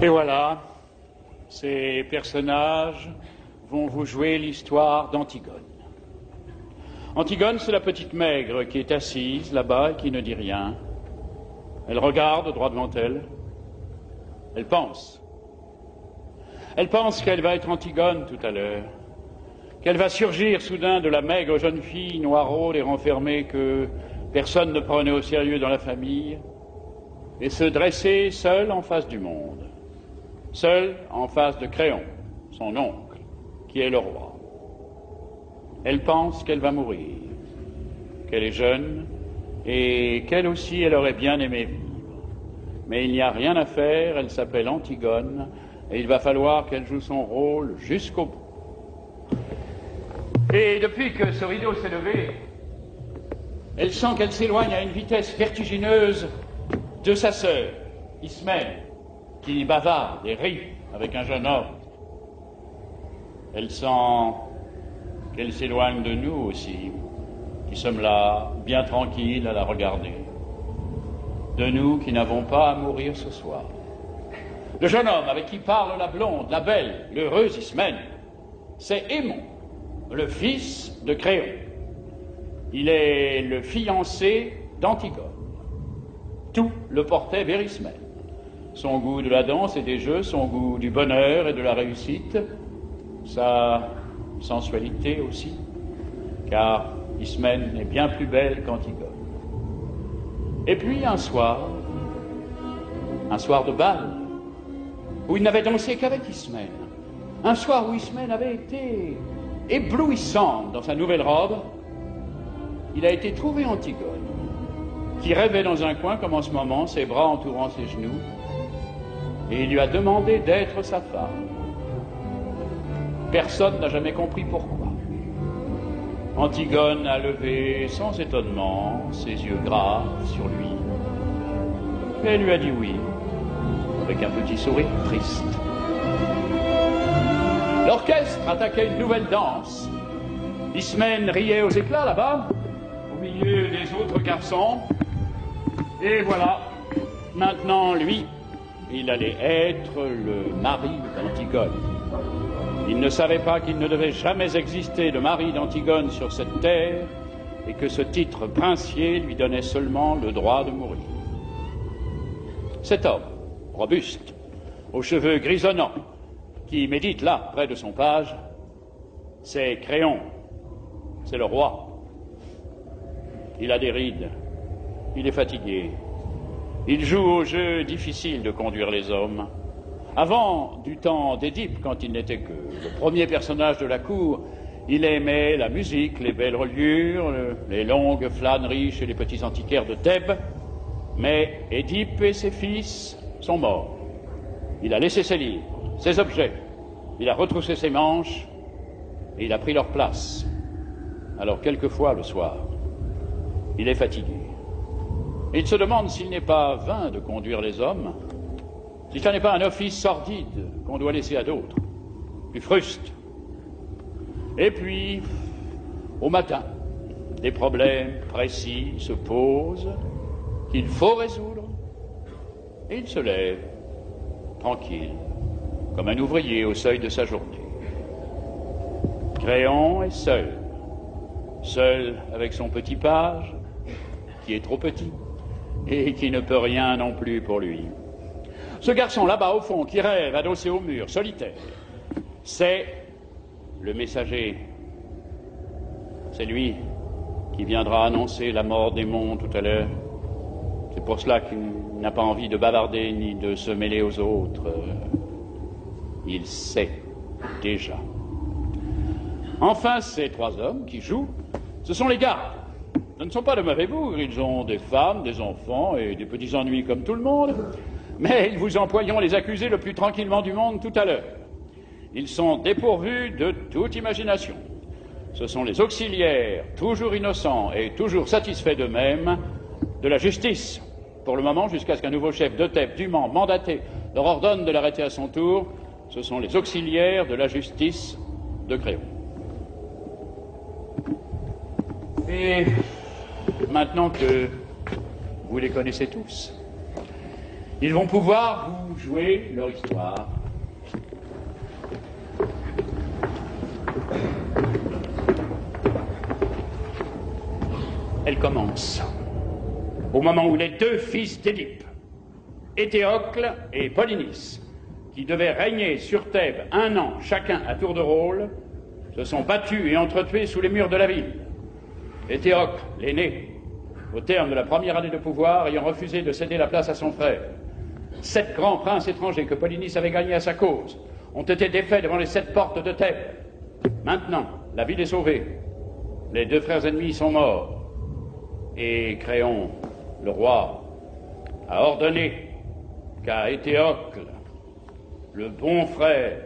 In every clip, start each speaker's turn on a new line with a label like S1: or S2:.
S1: Et voilà, ces personnages vont vous jouer l'histoire d'Antigone. Antigone, c'est la petite maigre qui est assise là-bas et qui ne dit rien. Elle regarde droit devant elle. Elle pense. Elle pense qu'elle va être Antigone tout à l'heure, qu'elle va surgir soudain de la maigre jeune fille noiraude et renfermée que personne ne prenait au sérieux dans la famille, et se dresser seule en face du monde, seule en face de Créon, son oncle, qui est le roi. Elle pense qu'elle va mourir, qu'elle est jeune, et qu'elle aussi, elle aurait bien aimé vivre. Mais il n'y a rien à faire, elle s'appelle Antigone, et il va falloir qu'elle joue son rôle jusqu'au bout. Et depuis que ce rideau s'est levé, elle sent qu'elle s'éloigne à une vitesse vertigineuse de sa sœur, Ismène, qui bavarde et rit avec un jeune homme. Elle sent qu'elle s'éloigne de nous aussi, qui sommes là, bien tranquilles à la regarder. De nous qui n'avons pas à mourir ce soir. Le jeune homme avec qui parle la blonde, la belle, l'heureuse Ismène, c'est Aimon, le fils de Créon. Il est le fiancé d'Antigone. Tout le portait vers Ismène. Son goût de la danse et des jeux, son goût du bonheur et de la réussite, sa sensualité aussi, car Ismène est bien plus belle qu'Antigone. Et puis un soir de bal, où il n'avait dansé qu'avec Ismène, un soir où Ismène avait été éblouissante dans sa nouvelle robe, il a été trouvé Antigone, qui rêvait dans un coin comme en ce moment, ses bras entourant ses genoux, et il lui a demandé d'être sa femme. Personne n'a jamais compris pourquoi. Antigone a levé sans étonnement ses yeux graves sur lui, et elle lui a dit oui, avec un petit sourire triste. L'orchestre attaquait une nouvelle danse. Ismène riait aux éclats là-bas, au milieu des autres garçons. Et voilà, maintenant lui, il allait être le mari d'Antigone. Il ne savait pas qu'il ne devait jamais exister de mari d'Antigone sur cette terre et que ce titre princier lui donnait seulement le droit de mourir. Cet homme, robuste, aux cheveux grisonnants, qui médite là, près de son page, c'est Créon, c'est le roi. Il a des rides, il est fatigué, il joue au jeu difficile de conduire les hommes. Avant, du temps d'Édipe, quand il n'était que le premier personnage de la cour, il aimait la musique, les belles reliures, les longues flâneries chez les petits antiquaires de Thèbes. Mais Édipe et ses fils sont morts. Il a laissé ses livres, ses objets, il a retroussé ses manches et il a pris leur place. Alors quelquefois, le soir, il est fatigué. Et il se demande s'il n'est pas vain de conduire les hommes, si ce n'est pas un office sordide qu'on doit laisser à d'autres, plus fruste. Et puis, au matin, des problèmes précis se posent qu'il faut résoudre, et il se lève, tranquille, comme un ouvrier au seuil de sa journée. Créon est seul, seul avec son petit page, qui est trop petit, et qui ne peut rien non plus pour lui. Ce garçon là-bas au fond, qui rêve, adossé au mur, solitaire, c'est le messager. C'est lui qui viendra annoncer la mort d'Aimon tout à l'heure. C'est pour cela qu'il n'a pas envie de bavarder ni de se mêler aux autres. Il sait déjà. Enfin, ces trois hommes qui jouent, ce sont les gardes. Ce ne sont pas de mauvais bougres, ils ont des femmes, des enfants et des petits ennuis comme tout le monde. Mais ils vous emploieront les accusés le plus tranquillement du monde tout à l'heure. Ils sont dépourvus de toute imagination. Ce sont les auxiliaires, toujours innocents et toujours satisfaits d'eux-mêmes, de la justice, pour le moment, jusqu'à ce qu'un nouveau chef de Thèbes, dûment mandaté, leur ordonne de l'arrêter à son tour. Ce sont les auxiliaires de la justice de Créon. Et maintenant que vous les connaissez tous, Ils vont pouvoir vous jouer leur histoire. Elle commence au moment où les deux fils d'Édipe, Éthéocle et Polynice, qui devaient régner sur Thèbes 1 an chacun à tour de rôle, se sont battus et entretués sous les murs de la ville. Éthéocle, l'aîné, au terme de la première année de pouvoir, ayant refusé de céder la place à son frère. 7 grands princes étrangers que Polynice avait gagnés à sa cause ont été défaits devant les 7 portes de Thèbes. Maintenant, la ville est sauvée. Les 2 frères ennemis sont morts. Et Créon, le roi, a ordonné qu'à Éthéocle, le bon frère,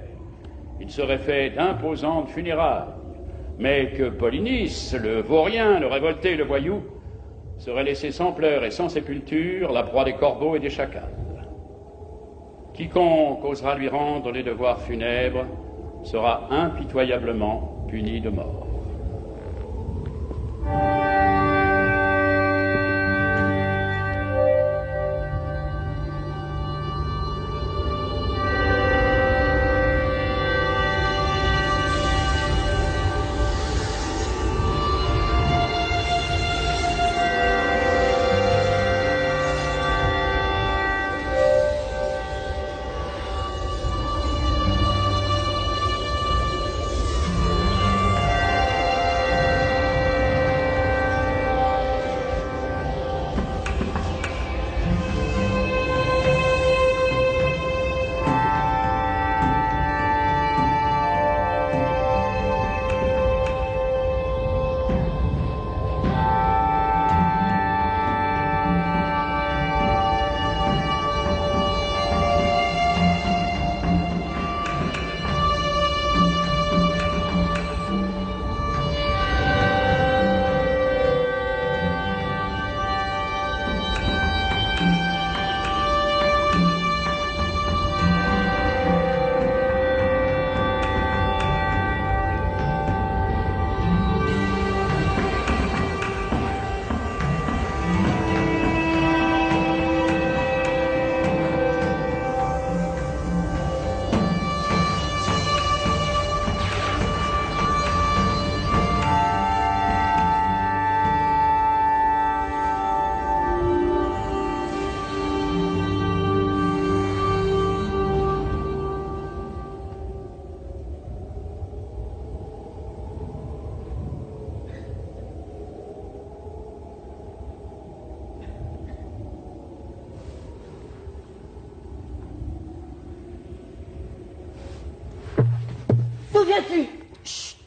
S1: il serait fait d'imposantes funérailles, mais que Polynice, le vaurien, le révolté, le voyou, serait laissé sans pleurs et sans sépulture, la proie des corbeaux et des chacals. Quiconque osera lui rendre les devoirs funèbres sera impitoyablement puni de mort.
S2: D'où viens-tu? Chut.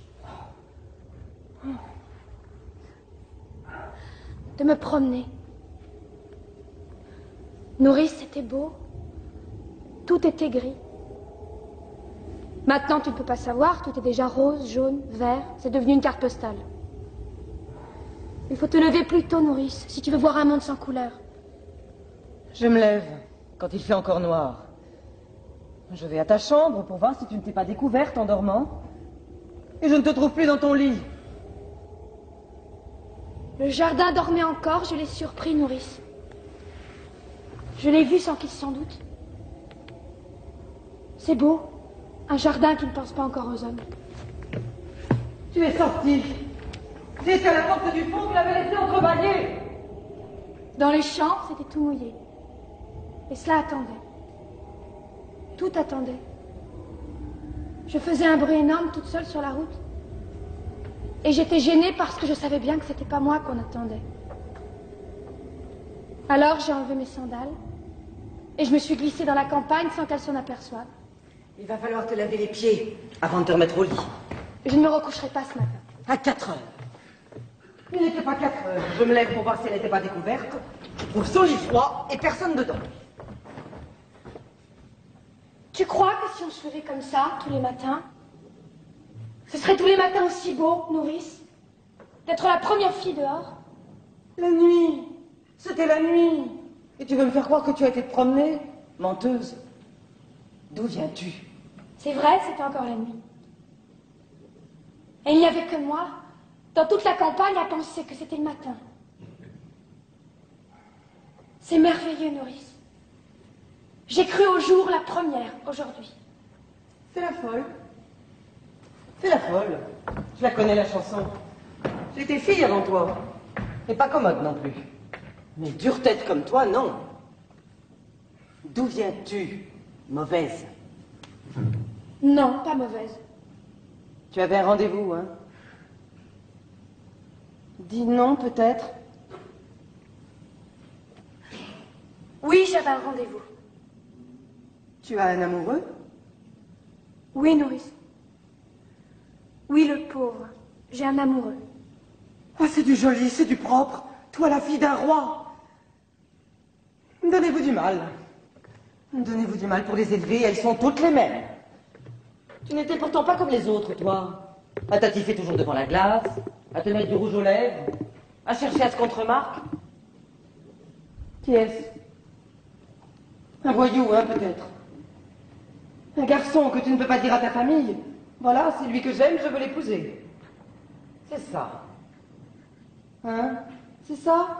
S2: De me promener. Nourrice, c'était beau. Tout était gris. Maintenant, tu ne peux pas savoir, tout est déjà rose, jaune, vert. C'est devenu une carte postale. Il faut te lever plus tôt, Nourrice, si tu veux voir un monde sans couleur.
S3: Je me lève quand il fait encore noir. Je vais à ta chambre pour voir si tu ne t'es pas découverte en dormant. Et je ne te trouve plus dans ton lit.
S2: Le jardin dormait encore, je l'ai surpris, Nourrice. Je l'ai vu sans qu'il s'en doute. C'est beau, un jardin qui ne pense pas encore aux hommes.
S3: Tu es sortie. J'étais à la porte du fond, tu l'avais laissé entrebâillée.
S2: Dans les champs, c'était tout mouillé. Et cela attendait. Tout attendait. Je faisais un bruit énorme toute seule sur la route. Et j'étais gênée parce que je savais bien que c'était pas moi qu'on attendait. Alors j'ai enlevé mes sandales et je me suis glissée dans la campagne sans qu'elle s'en aperçoive.
S3: Il va falloir te laver les pieds avant de te remettre au lit.
S2: Je ne me recoucherai pas ce matin.
S3: À 4 heures. Il n'était pas 4 heures. Je me lève pour voir si elle n'était pas découverte. Je trouve son lit froid et personne dedans.
S2: Tu crois que si on se levait comme ça, tous les matins, ce serait tous les matins aussi beau, Nourrice, d'être la première fille dehors?
S3: La nuit. C'était la nuit. Et tu veux me faire croire que tu as été te promener? Menteuse. D'où viens-tu?
S2: C'est vrai, c'était encore la nuit. Et il n'y avait que moi, dans toute la campagne, à penser que c'était le matin. C'est merveilleux, Nourrice. J'ai cru au jour la première, aujourd'hui.
S3: C'est la folle. C'est la folle. Je la connais, la chanson. J'étais fille avant toi. Et pas commode non plus. Mais dure tête comme toi, non. D'où viens-tu, mauvaise?
S2: Non, pas mauvaise.
S3: Tu avais un rendez-vous, hein? Dis non, peut-être.
S2: Oui, j'avais un rendez-vous.
S3: Tu as un amoureux?
S2: Oui, nourrice. Oui, le pauvre. J'ai un amoureux.
S3: Ah, c'est du joli, c'est du propre. Toi, la fille d'un roi. Donnez-vous du mal. Donnez-vous du mal pour les élever, elles sont toutes les mêmes. Tu n'étais pourtant pas comme les autres, toi. À t'attifer toujours devant la glace, à te mettre du rouge aux lèvres, à chercher à ce qu'on te remarque. Qui est-ce? Un voyou, hein, peut-être. Un garçon que tu ne peux pas dire à ta famille. Voilà, c'est lui que j'aime, je veux l'épouser. C'est ça. Hein? C'est ça?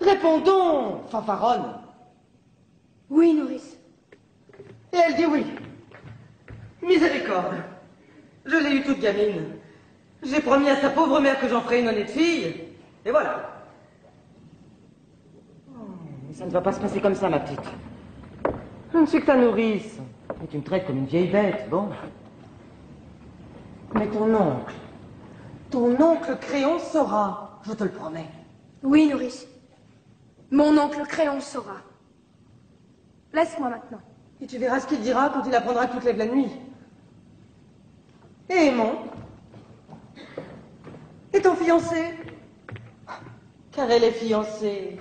S3: Réponds donc, fanfaronne.
S2: Oui, nourrice.
S3: Et elle dit oui. Miséricorde. Je l'ai eue toute gamine. J'ai promis à sa pauvre mère que j'en ferais une honnête fille. Et voilà. Oh, mais ça ne va pas se passer comme ça, ma petite. Je ne suis que ta nourrice. Et tu me traites comme une vieille bête, bon. Mais ton oncle Créon saura, je te le promets.
S2: Oui, nourrice. Mon oncle Créon saura. Laisse-moi maintenant.
S3: Et tu verras ce qu'il dira quand il apprendra que tu te lèves la nuit. Et Aimon? Et ton fiancé? Car elle est fiancée.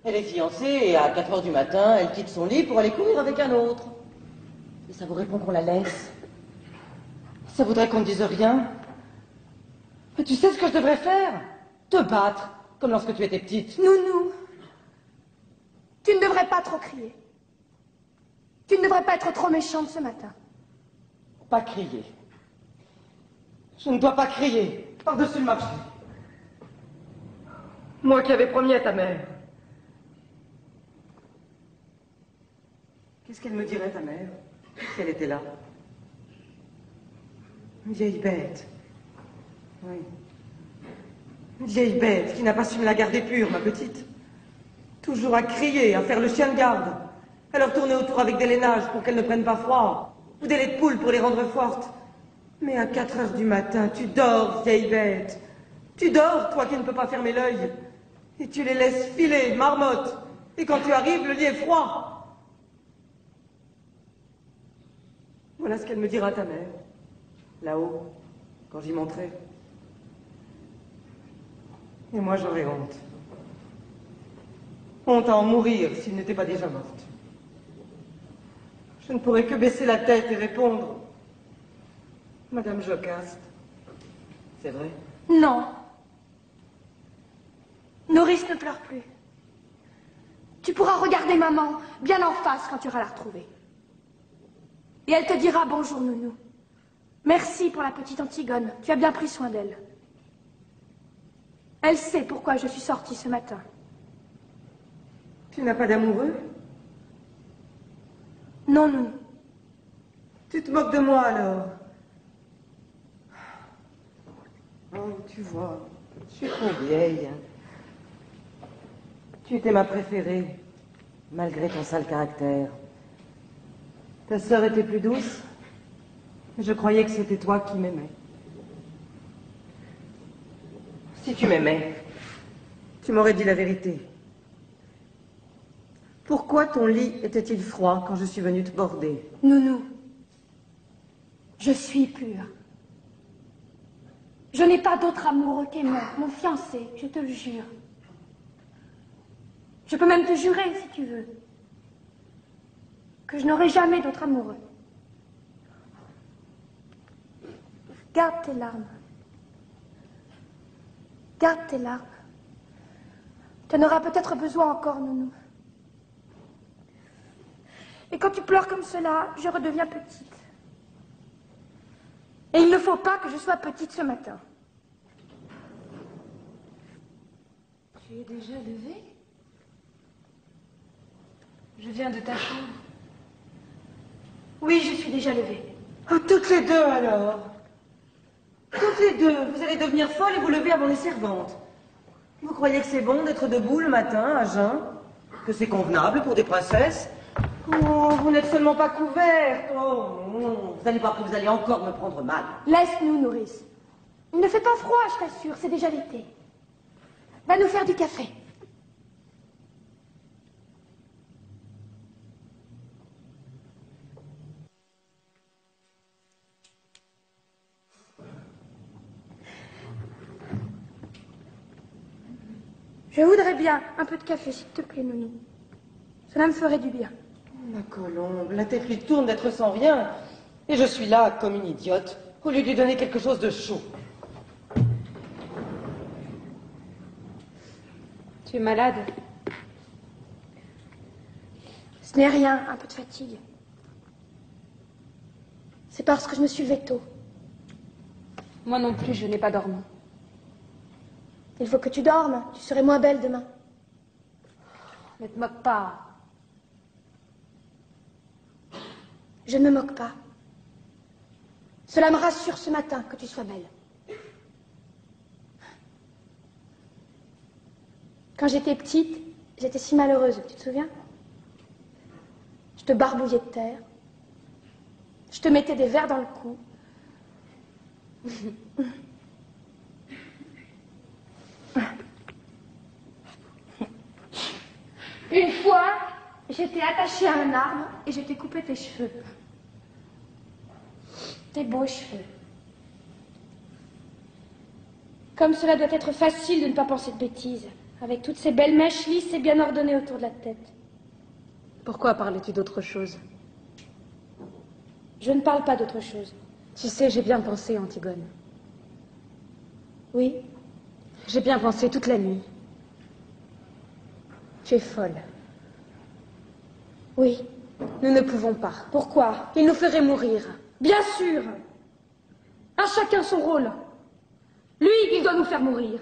S3: Elle est fiancée et à 4 heures du matin, elle quitte son lit pour aller courir avec un autre. Et ça vous répond qu'on la laisse. Ça voudrait qu'on ne dise rien. Mais tu sais ce que je devrais faire? Te battre, comme lorsque tu étais petite.
S2: Nounou, tu ne devrais pas trop crier. Tu ne devrais pas être trop méchante ce matin.
S3: Pas crier. Je ne dois pas crier par-dessus le marché. Moi qui avais promis à ta mère. Qu'est-ce qu'elle me dirait, ta mère, si elle était là? Une vieille bête. Oui. Une vieille bête qui n'a pas su me la garder pure, ma petite. Toujours à crier, à faire le chien de garde, à leur tourner autour avec des lainages pour qu'elles ne prennent pas froid, ou des laits de poule pour les rendre fortes. Mais à 4 heures du matin, tu dors, vieille bête. Tu dors, toi qui ne peux pas fermer l'œil. Et tu les laisses filer, marmotte. Et quand tu arrives, le lit est froid. Voilà ce qu'elle me dira, ta mère. Là-haut, quand j'y monterai. Et moi, j'aurais honte. Honte à en mourir s'il n'était pas déjà morte. Je ne pourrais que baisser la tête et répondre. Madame Jocaste, c'est vrai?
S2: Non. Nourrice ne pleure plus. Tu pourras regarder maman bien en face quand tu iras la retrouver. Et elle te dira bonjour, nounou. Merci pour la petite Antigone. Tu as bien pris soin d'elle. Elle sait pourquoi je suis sortie ce matin.
S3: Tu n'as pas d'amoureux?
S2: Non, nounou.
S3: Tu te moques de moi alors? Oh, tu vois, je suis trop vieille. Tu étais ma préférée, malgré ton sale caractère. Ta sœur était plus douce. Je croyais que c'était toi qui m'aimais. Si tu m'aimais, tu m'aurais dit la vérité. Pourquoi ton lit était-il froid quand je suis venue te border?
S2: Nounou, je suis pure. Je n'ai pas d'autre amoureux qu'Aimon, mon fiancé, je te le jure. Je peux même te jurer, si tu veux, que je n'aurai jamais d'autre amoureux. Garde tes larmes. Garde tes larmes. Tu en auras peut-être besoin encore, nounou. Et quand tu pleures comme cela, je redeviens petite. Et il ne faut pas que je sois petite ce matin. Tu es déjà levée? Je viens de ta chambre. Oui, je suis déjà levée.
S3: Oh, toutes les deux alors. Toutes les deux, vous allez devenir folle et vous lever avant les servantes. Vous croyez que c'est bon d'être debout le matin, à jeun? Que c'est convenable pour des princesses? Oh, vous n'êtes seulement pas couvertes. Oh non, vous allez voir que vous allez encore me prendre mal.
S2: Laisse-nous, nourrice. Il ne fait pas froid, je t'assure, c'est déjà l'été. Va nous faire du café. Je voudrais bien un peu de café, s'il te plaît, Nounou. Cela me ferait du bien.
S3: Ma Colombe, la tête lui tourne d'être sans rien. Et je suis là, comme une idiote, au lieu de lui donner quelque chose de chaud.
S2: Tu es malade? Ce n'est rien, un peu de fatigue. C'est parce que je me suis levée tôt.
S4: Moi non plus, je n'ai pas dormi.
S2: Il faut que tu dormes, tu serais moins belle demain.
S4: Ne te moque pas.
S2: Je ne me moque pas. Cela me rassure ce matin que tu sois belle. Quand j'étais petite, j'étais si malheureuse, tu te souviens? Je te barbouillais de terre. Je te mettais des vers dans le cou. Une fois, j'étais attachée à un arbre et je t'ai coupé tes cheveux. Tes beaux cheveux. Comme cela doit être facile de ne pas penser de bêtises, avec toutes ces belles mèches lisses et bien ordonnées autour de la tête.
S4: Pourquoi parlais-tu d'autre chose?
S2: Je ne parle pas d'autre chose.
S4: Tu sais, j'ai bien pensé, Antigone.
S2: Oui?
S4: J'ai bien pensé toute la nuit. Tu es folle.
S2: Oui.
S4: Nous ne pouvons pas.
S2: Pourquoi?
S4: Il nous ferait mourir.
S2: Bien sûr. À chacun son rôle. Lui, il doit nous faire mourir.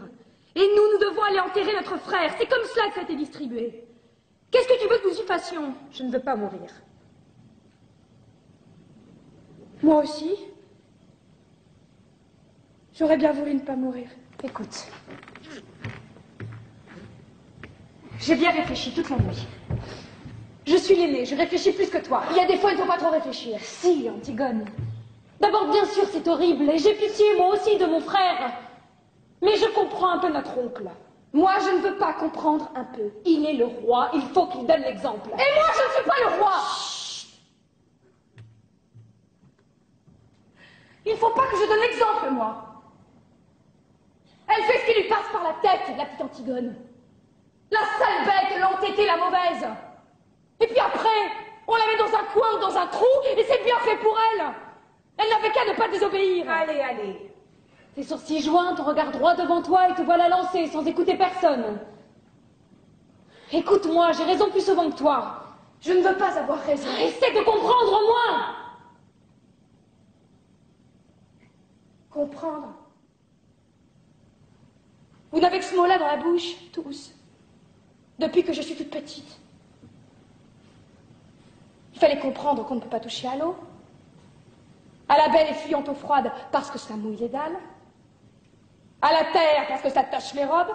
S2: Et nous, nous devons aller enterrer notre frère. C'est comme cela que ça a été distribué. Qu'est-ce que tu veux que nous y fassions?
S4: Je ne veux pas mourir.
S2: Moi aussi. J'aurais bien voulu ne pas mourir.
S4: Écoute.
S2: J'ai bien réfléchi toute la nuit.
S4: Je suis l'aînée, je réfléchis plus que toi.
S2: Il y a des fois, il ne faut pas trop réfléchir.
S4: Si, Antigone. D'abord, bien sûr, c'est horrible, et j'ai pitié, moi aussi, de mon frère. Mais je comprends un peu notre oncle.
S2: Moi, je ne veux pas comprendre un peu.
S4: Il est le roi, il faut qu'il donne l'exemple.
S2: Et moi, je ne suis pas le roi.
S4: Chut.
S2: Il ne faut pas que je donne l'exemple, moi. Elle fait ce qui lui passe par la tête, la petite Antigone. La sale bête, l'entêtée, la mauvaise. Et puis après, on la met dans un coin ou dans un trou, et c'est bien fait pour elle. Elle n'avait qu'à ne pas désobéir.
S4: Allez, allez. Tes sourcils joints, ton regard droit devant toi, et te voilà lancé sans écouter personne. Écoute-moi, j'ai raison plus souvent que toi.
S2: Je ne veux pas avoir raison.
S4: Essaie de comprendre au moins.
S2: Comprendre. Vous n'avez que ce mot-là dans la bouche, tous. Depuis que je suis toute petite. Il fallait comprendre qu'on ne peut pas toucher à l'eau. À la belle et fuyante eau froide parce que ça mouille les dalles. À la terre parce que ça tache les robes.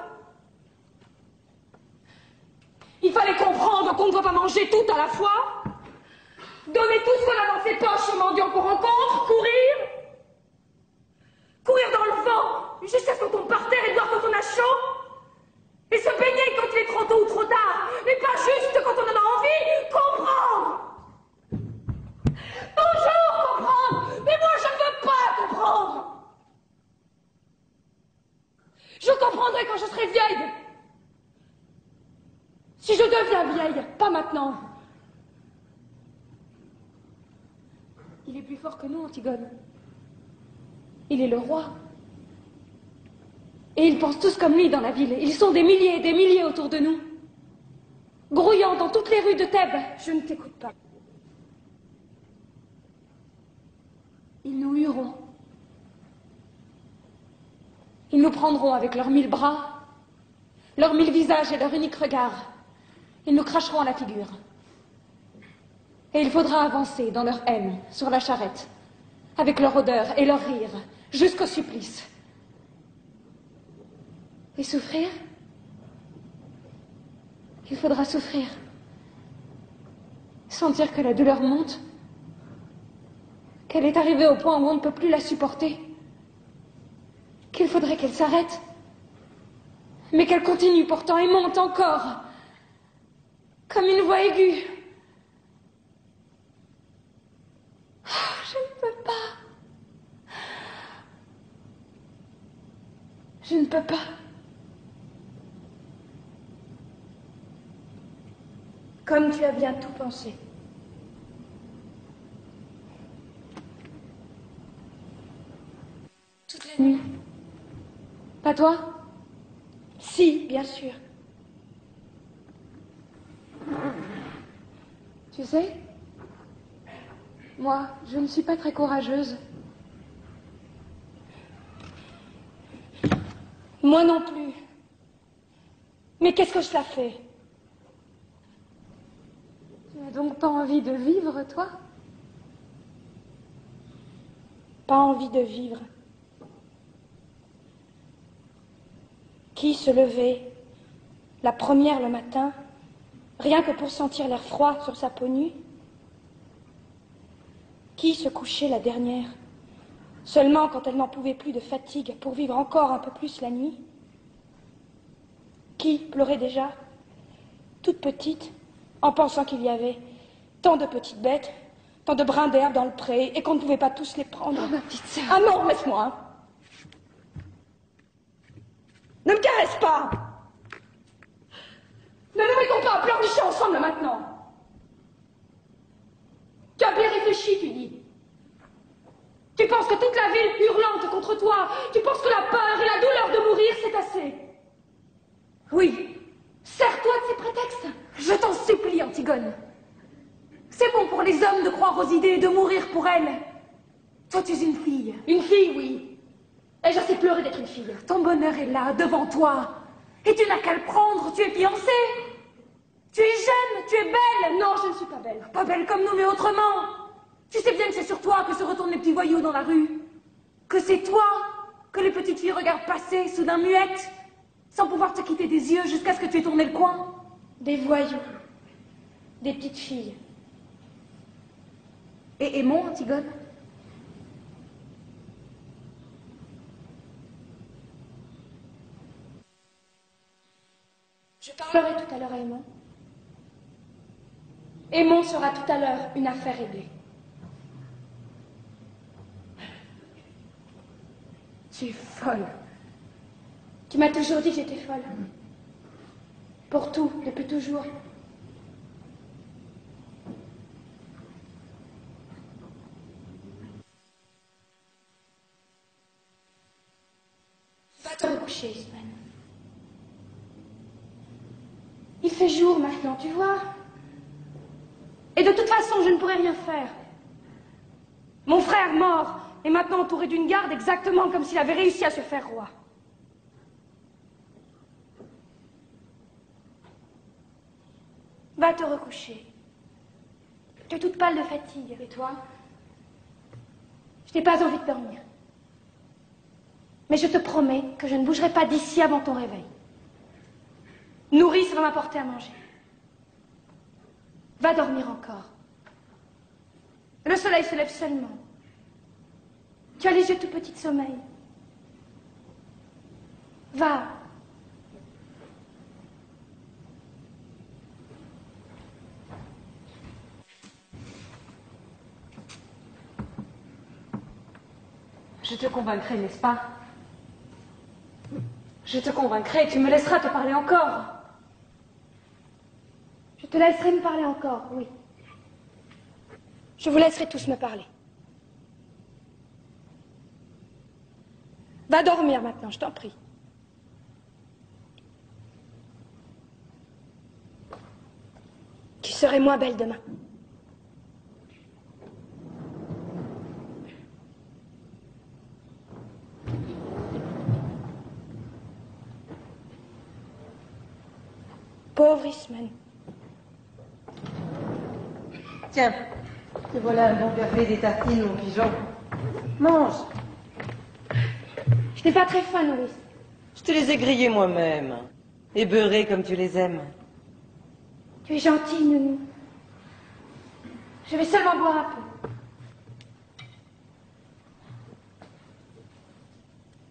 S2: Il fallait comprendre qu'on ne doit pas manger tout à la fois. Donner tout ce qu'on a dans ses poches aux mendiants qu'on rencontre. Courir. Courir dans le vent jusqu'à ce qu'on tombe par terre et boire quand on a chaud. Et se baigner quand il est trop tôt ou trop tard. Mais pas juste quand on en a envie. Comprendre. Toujours comprendre. Mais moi, je ne veux pas comprendre. Je comprendrai quand je serai vieille. Si je deviens vieille, pas maintenant. Il est plus fort que nous, Antigone. Il est le roi. Et ils pensent tous comme lui dans la ville. Ils sont des milliers et des milliers autour de nous. Grouillant dans toutes les rues de Thèbes. Je ne t'écoute pas. Ils nous hueront. Ils nous prendront avec leurs 1000 bras, leurs 1000 visages et leur unique regard. Ils nous cracheront à la figure.
S4: Et il faudra avancer dans leur haine, sur la charrette, avec leur odeur et leur rire, jusqu'au supplice.
S2: Et souffrir?
S4: Il faudra souffrir. Sentir que la douleur monte, qu'elle est arrivée au point où on ne peut plus la supporter, qu'il faudrait qu'elle s'arrête, mais qu'elle continue pourtant et monte encore, comme une voix aiguë. Oh, je ne peux pas. Je ne peux pas.
S2: Comme tu as bien tout pensé.
S4: Toute la nuit. Pas toi?
S2: Si, bien sûr.
S4: Tu sais, moi, je ne suis pas très courageuse.
S2: Moi non plus. Mais qu'est-ce que cela fait?
S4: Tu n'as donc pas envie de vivre, toi?
S2: Pas envie de vivre. Qui se levait, la première le matin, rien que pour sentir l'air froid sur sa peau nue? Qui se couchait la dernière, seulement quand elle n'en pouvait plus de fatigue pour vivre encore un peu plus la nuit? Qui pleurait déjà, toute petite, en pensant qu'il y avait tant de petites bêtes, tant de brins d'herbe dans le pré, et qu'on ne pouvait pas tous les prendre?
S4: Oh, ma petite sœur.
S2: Ah non, laisse-moi. Ne me caresse pas. Ne nous mettons pas à pleurnicher ensemble maintenant. Tu as bien réfléchi, tu dis. Tu penses que toute la ville hurlante contre toi, tu penses que la peur et la douleur de mourir, c'est assez. Oui, sers-toi de ces prétextes. Je t'en supplie, Antigone. C'est bon pour les hommes de croire aux idées et de mourir pour elles. Toi, tu es une fille. Une fille, oui. Ai-je assez pleuré d'être une fille? Ton bonheur est là, devant toi. Et tu n'as qu'à le prendre, tu es fiancée. Tu es jeune, tu es belle. Non, je ne suis pas belle. Pas belle comme nous, mais autrement. Tu sais bien que c'est sur toi que se retournent les petits voyous dans la rue. Que c'est toi que les petites filles regardent passer, soudain muettes, sans pouvoir te quitter des yeux jusqu'à ce que tu aies tourné le coin. Des voyous. Des petites filles. Et aimons, Antigone? Je parlerai tout à l'heure à Aimon. Aimon sera tout à l'heure une affaire réglée. Tu es folle. Tu m'as toujours dit que j'étais folle. Pour tout, depuis toujours. Va te recoucher, Ismaël. Il fait jour maintenant, tu vois. Et de toute façon, je ne pourrai rien faire. Mon frère mort est maintenant entouré d'une garde exactement comme s'il avait réussi à se faire roi. Va te recoucher. Tu es toute pâle de fatigue. Et toi? Je n'ai pas envie de dormir. Mais je te promets que je ne bougerai pas d'ici avant ton réveil. Nourrice va m'apporter à manger. Va dormir encore. Le soleil se lève seulement. Tu as les yeux tout petits de sommeil. Va.
S4: Je te convaincrai, n'est-ce pas? Je te convaincrai, tu me laisseras te parler encore.
S2: Je te laisserai me parler encore, oui. Je vous laisserai tous me parler. Va dormir maintenant, je t'en prie. Tu serai moins belle demain. Pauvre Ismène.
S3: Tiens, te voilà un bon café et des tartines, mon pigeon. Mange.
S2: Je n'ai pas très faim, Nourrice.
S3: Je te les ai grillés moi-même. Et beurrés comme tu les aimes.
S2: Tu es gentil, Nounou. Je vais seulement boire un peu.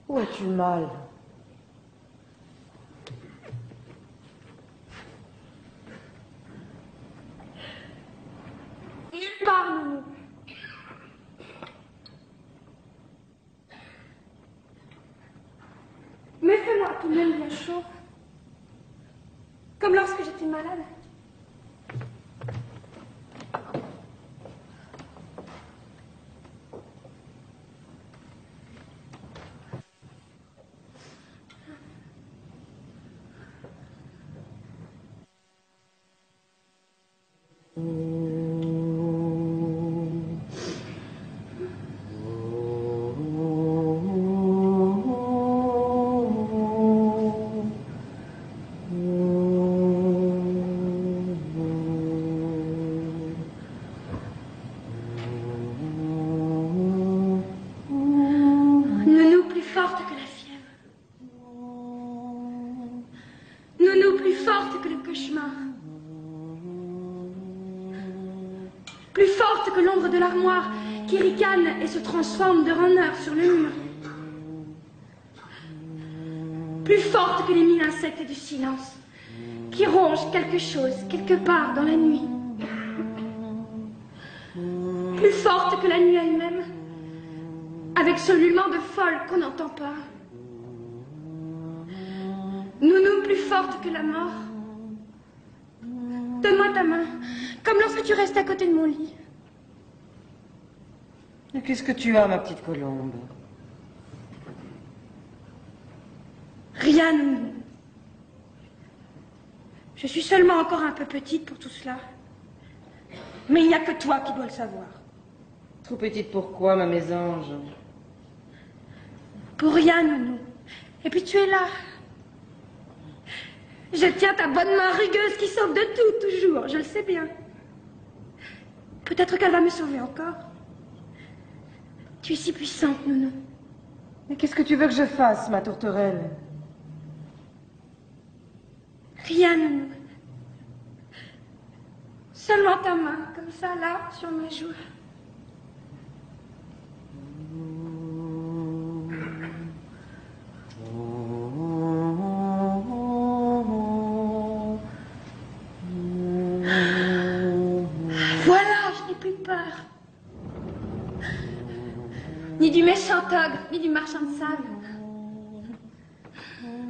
S3: Où as-tu mal?
S2: Nulle part, Nounou. Mais fais-moi tout de même bien chaud. Comme lorsque j'étais malade. Nounou plus forte que la fièvre. Nounou plus forte que le cauchemar. Plus forte que l'ombre de l'armoire qui ricane et se transforme de heure sur le mur. Plus forte que les mille insectes du silence qui rongent quelque chose quelque part dans la nuit. Plus forte que la nuit elle-même, avec ce ululement de folle qu'on n'entend pas. Nounou plus forte que la mort. Donne-moi ta main, comme lorsque tu restes à côté de mon lit.
S3: Et qu'est-ce que tu as, ma petite colombe?
S2: Rien, Nounou. Je suis seulement encore un peu petite pour tout cela. Mais il n'y a que toi qui dois le savoir.
S3: Trop petite pour quoi, ma mésange?
S2: Pour rien, Nounou. Et puis tu es là. Je tiens ta bonne main rugueuse qui sauve de tout, toujours. Je le sais bien. Peut-être qu'elle va me sauver encore. Tu es si puissante, Nounou.
S3: Mais qu'est-ce que tu veux que je fasse, ma tourterelle?
S2: Rien, Nounou. Seulement ta main, comme ça, là, sur ma joue. Voilà, je n'ai plus peur. Ni du méchant ogre, ni du marchand de sable.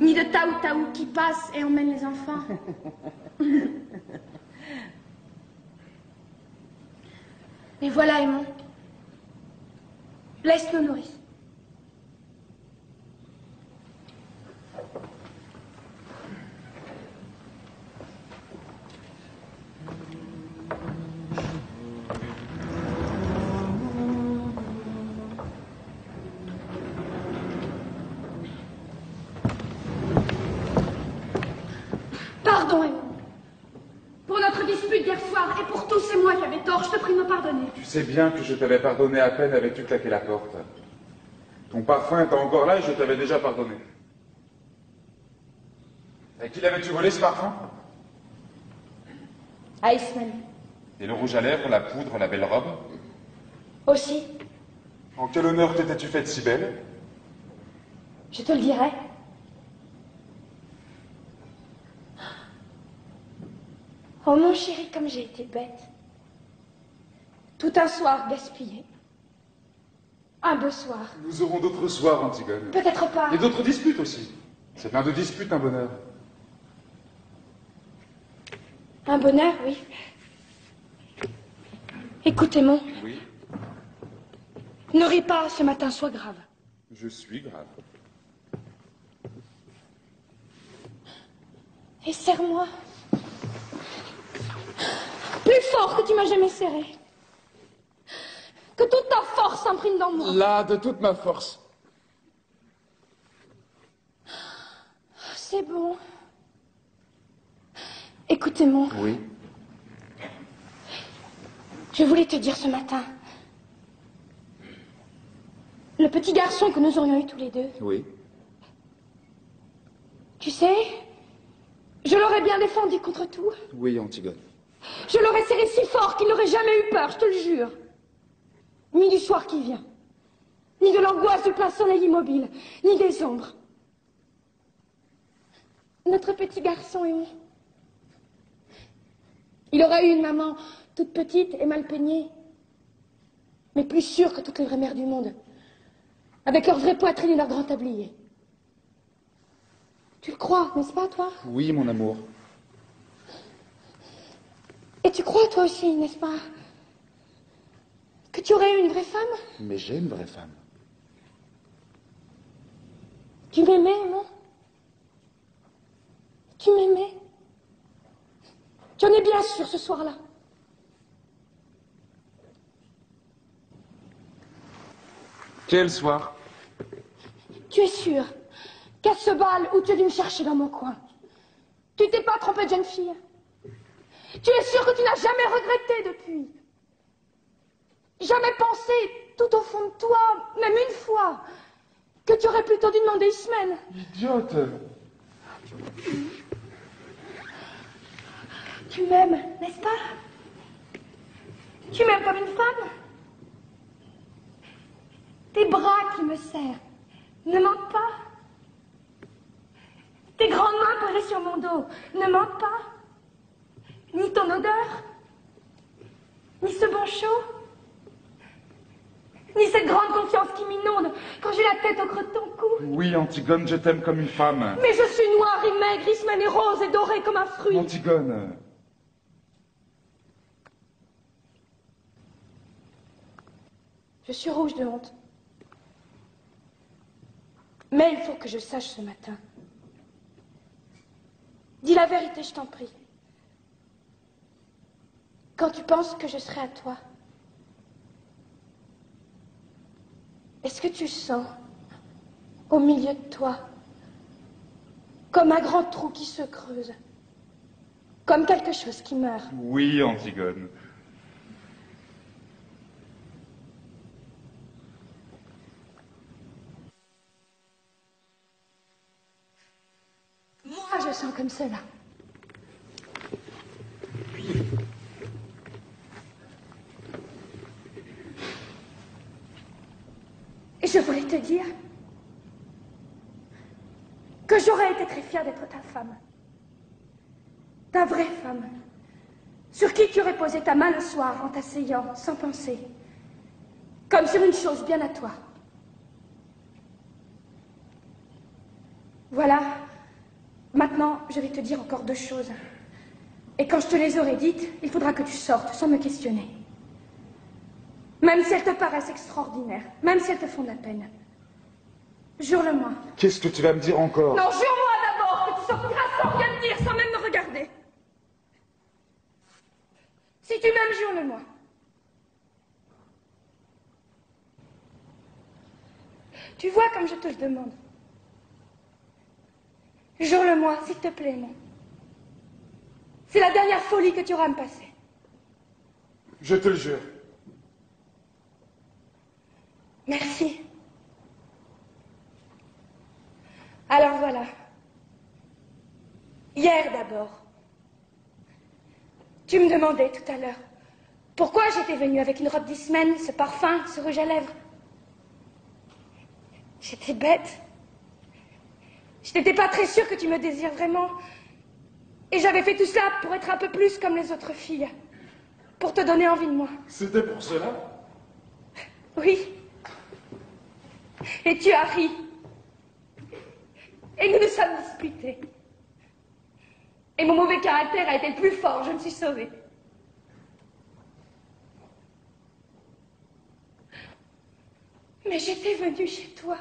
S2: Ni de Taou qui passe et emmène les enfants. Mais voilà, Aimon. Laisse-nous nourrir. Pardon, Aimon. Pour notre dispute d'hier soir et pour tout, c'est moi qui avais tort. Je te prie de me pardonner.
S5: Tu sais bien que je t'avais pardonné à peine avais-tu claqué la porte. Ton parfum était encore là et je t'avais déjà pardonné. À qui l'avais-tu volé ce parfum?
S2: À Ismaël.
S5: Et le rouge à lèvres, la poudre, la belle robe?
S2: Aussi.
S5: En quel honneur t'étais-tu faite si belle?
S2: Je te le dirai. Oh mon chéri, comme j'ai été bête. Tout un soir gaspillé. Un beau soir.
S5: Nous aurons d'autres soirs, Antigone.
S2: Peut-être pas.
S5: Et d'autres disputes aussi. C'est plein de disputes, un bonheur.
S2: Un bonheur, oui. Écoute, Aimon.
S5: Oui,
S2: Ne ris pas, ce matin, sois grave.
S5: je suis grave.
S2: Et serre-moi. Plus fort que tu m'as jamais serré. Que toute ta force s'imprime dans moi.
S5: Là, de toute ma force.
S2: C'est bon. Écoute, Aimon.
S5: Oui.
S2: Je voulais te dire ce matin. Le petit garçon que nous aurions eu tous les deux.
S5: Oui.
S2: Tu sais, je l'aurais bien défendu contre tout.
S5: Oui, Antigone.
S2: Je l'aurais serré si fort qu'il n'aurait jamais eu peur, je te le jure. Ni du soir qui vient, ni de l'angoisse du plein soleil immobile, ni des ombres. Notre petit garçon aimé. Il aurait eu une maman toute petite et mal peignée, mais plus sûre que toutes les vraies mères du monde, avec leur vraie poitrine et leur grand tablier. Tu le crois, n'est-ce pas, toi?
S5: Oui, mon amour.
S2: Et tu crois, toi aussi, n'est-ce pas, que tu aurais eu une vraie femme?
S5: Mais j'ai une vraie femme.
S2: Tu m'aimais, non? Tu m'aimais? Tu en es bien sûr ce soir-là?
S5: Quel soir?
S2: Tu es sûr qu'à ce bal où tu es dû me chercher dans mon coin, tu t'es pas trompé de jeune fille? Tu es sûr que tu n'as jamais regretté depuis? Jamais pensé, tout au fond de toi, même une fois, que tu aurais plutôt dû demander Ismène?
S5: Idiote!
S2: Tu m'aimes, n'est-ce pas? Tu m'aimes comme une femme? Tes bras qui me serrent ne mentent pas? Tes grandes mains posées sur mon dos ne mentent pas? Ni ton odeur? Ni ce bon chaud? Ni cette grande confiance qui m'inonde quand j'ai la tête au creux de ton cou?
S5: Oui, Antigone, je t'aime comme une femme.
S2: Mais je suis noire et maigre, Ismène est rose et dorée comme un fruit.
S5: Antigone.
S2: Je suis rouge de honte. Mais il faut que je sache ce matin. Dis la vérité, je t'en prie. Quand tu penses que je serai à toi, est-ce que tu sens, au milieu de toi, comme un grand trou qui se creuse, comme quelque chose qui meurt?
S5: Oui, Antigone.
S2: Moi, je sens comme cela. Et je voulais te dire que j'aurais été très fière d'être ta femme. Ta vraie femme, sur qui tu aurais posé ta main le soir en t'asseyant, sans penser, comme sur une chose bien à toi. Voilà, maintenant, je vais te dire encore 2 choses. Et quand je te les aurai dites, il faudra que tu sortes sans me questionner. Même si elles te paraissent extraordinaires, même si elles te font de la peine. Jure-le-moi.
S5: Qu'est-ce que tu vas me dire encore?
S2: Non, jure-moi d'abord que tu sortiras sans rien me dire, sans même me regarder. Si tu m'aimes, jure-le-moi. Tu vois comme je te le demande. Jure-le-moi, s'il te plaît, non. C'est la dernière folie que tu auras à me passer.
S5: Je te le jure.
S2: Merci. Alors voilà. Hier d'abord. Tu me demandais tout à l'heure pourquoi j'étais venue avec une robe d'Ismène, ce parfum, ce rouge à lèvres. J'étais bête. Je n'étais pas très sûre que tu me désires vraiment. Et j'avais fait tout cela pour être un peu plus comme les autres filles. Pour te donner envie de moi.
S5: C'était pour cela?
S2: Oui. Et tu as ri. Et nous nous sommes disputés. Et mon mauvais caractère a été le plus fort, je me suis sauvée. Mais j'étais venue chez toi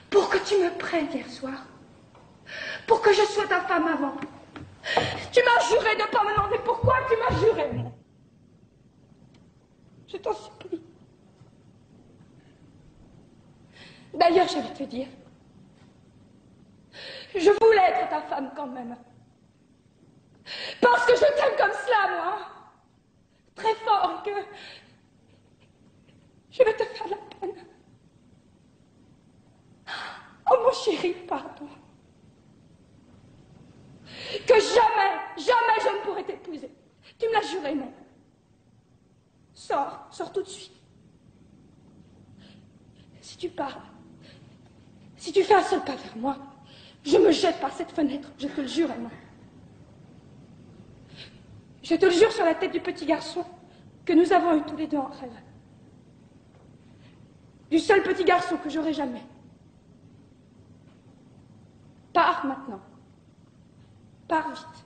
S2: pour que tu me prennes hier soir. Pour que je sois ta femme avant. Tu m'as juré de ne pas me demander pourquoi tu m'as juré. Je t'en supplie. D'ailleurs, je vais te dire, je voulais être ta femme quand même. Parce que je t'aime comme cela, moi. me l'as juré, non? Sors, sors tout de suite. Si tu pars, si tu fais un seul pas vers moi, je me jette par cette fenêtre, je te le jure, Emma. Je te le jure sur la tête du petit garçon que nous avons eu tous les deux en rêve. Du seul petit garçon que j'aurai jamais. Pars maintenant. Pars vite.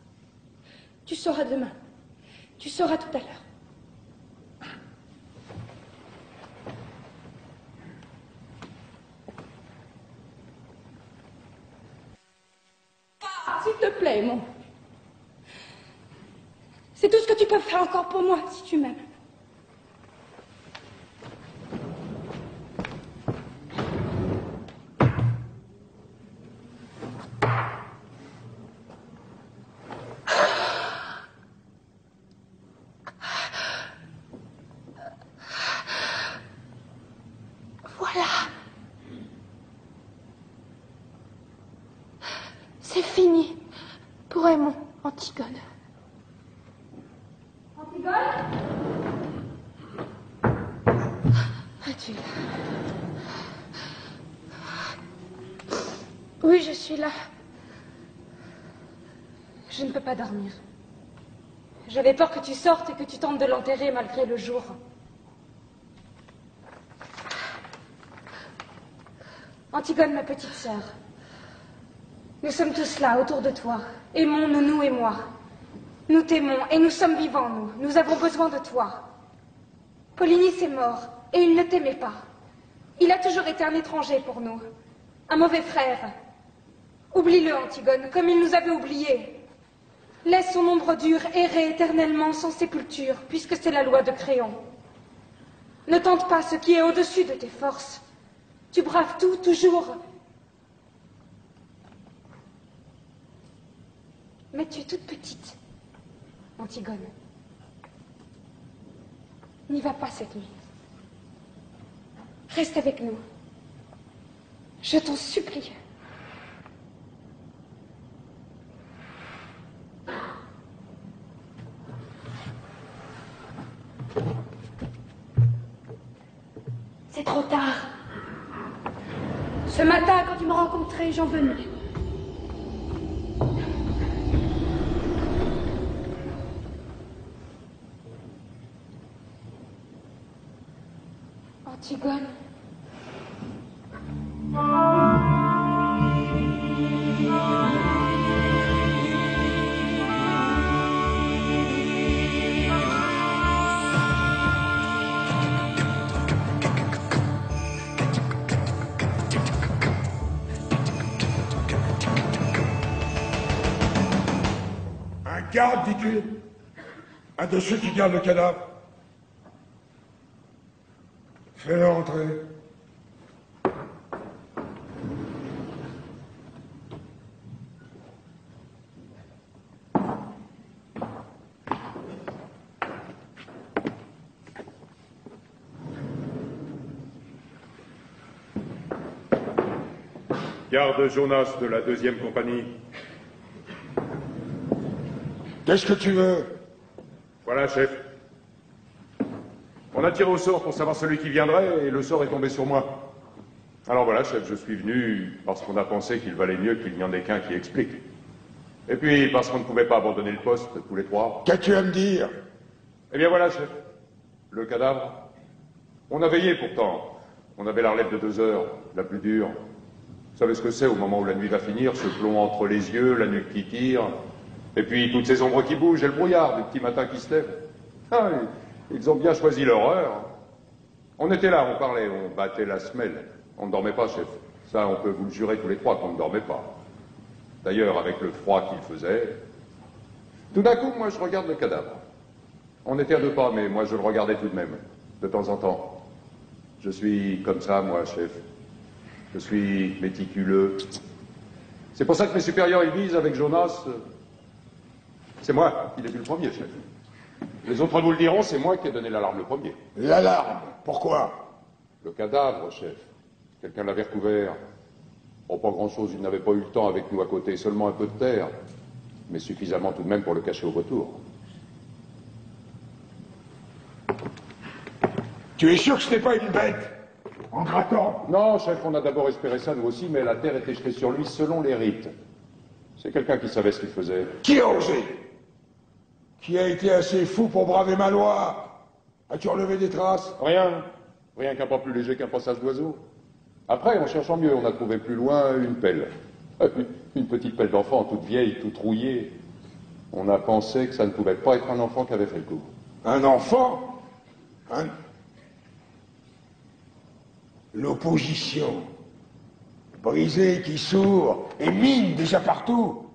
S2: Tu sauras demain. Tu sauras tout à l'heure. Pars, s'il te plaît, mon. C'est tout ce que tu peux faire encore pour moi, si tu m'aimes. Voilà. C'est fini pour Aymon, Antigone. Antigone? Es-tu là? Oui, je suis là. Je ne peux pas dormir. J'avais peur que tu sortes et que tu tentes de l'enterrer malgré le jour. Antigone, ma petite sœur, nous sommes tous là, autour de toi. Aimons-nous, nous et moi. Nous t'aimons et nous sommes vivants, nous. Nous avons besoin de toi. Polynice est mort et il ne t'aimait pas. Il a toujours été un étranger pour nous. Un mauvais frère. Oublie-le, Antigone, comme il nous avait oubliés. Laisse son ombre dure errer éternellement sans sépulture, puisque c'est la loi de Créon. Ne tente pas ce qui est au-dessus de tes forces. Tu braves tout, toujours. Mais tu es toute petite, Antigone. N'y va pas cette nuit. Reste avec nous. Je t'en supplie. C'est trop tard. Ce matin, quand tu m'as rencontré, j'en venais. Antigone.
S6: Un garde, dis-tu? Un de ceux qui gardent le cadavre? Fais-le entrer.
S7: Garde Jonas de la 2e compagnie.
S6: Qu'est-ce que tu veux?
S7: Voilà, chef. On a tiré au sort pour savoir celui qui viendrait et le sort est tombé sur moi. Alors voilà, chef, je suis venu parce qu'on a pensé qu'il valait mieux qu'il n'y en ait qu'un qui explique. Et puis parce qu'on ne pouvait pas abandonner le poste tous les trois.
S6: Qu'as-tu à me dire?
S7: Eh bien voilà, chef. Le cadavre. On a veillé pourtant. On avait la relève de 2 heures, la plus dure. Vous savez ce que c'est au moment où la nuit va finir, ce plomb entre les yeux, la nuque qui tire, et puis toutes ces ombres qui bougent et le brouillard du petit matin qui se lève. Ah, ils ont bien choisi leur heure. On était là, on parlait, on battait la semelle. On ne dormait pas, chef. Ça, on peut vous le jurer tous les trois qu'on ne dormait pas. D'ailleurs, avec le froid qu'il faisait, tout d'un coup, moi, je regarde le cadavre. On était à 2 pas, mais moi, je le regardais tout de même, de temps en temps. Je suis comme ça, moi, chef. Je suis méticuleux. C'est pour ça que mes supérieurs, ils disent avec Jonas, c'est moi qui l'ai vu le premier, chef. Les autres vous le diront, c'est moi qui ai donné l'alarme le premier.
S6: L'alarme? Pourquoi?
S7: Le cadavre, chef. Quelqu'un l'avait recouvert. Oh, pas grand-chose, il n'avait pas eu le temps avec nous à côté, seulement un peu de terre. Mais suffisamment tout de même pour le cacher au retour.
S6: Tu es sûr que ce n'est pas une bête? En grattant?
S7: Non, chef, on a d'abord espéré ça, nous aussi, mais la terre était jetée sur lui selon les rites. C'est quelqu'un qui savait ce qu'il faisait.
S6: Qui a osé? Qui a été assez fou pour braver ma loi? As-tu relevé des traces?
S7: Rien. Rien qu'un pas plus léger qu'un passage d'oiseau. Après, en cherchant mieux, on a trouvé plus loin une pelle. Une petite pelle d'enfant, toute vieille, toute rouillée. On a pensé que ça ne pouvait pas être un enfant qui avait fait le coup.
S6: Un enfant? L'opposition. Brisée qui sourd et mine déjà partout.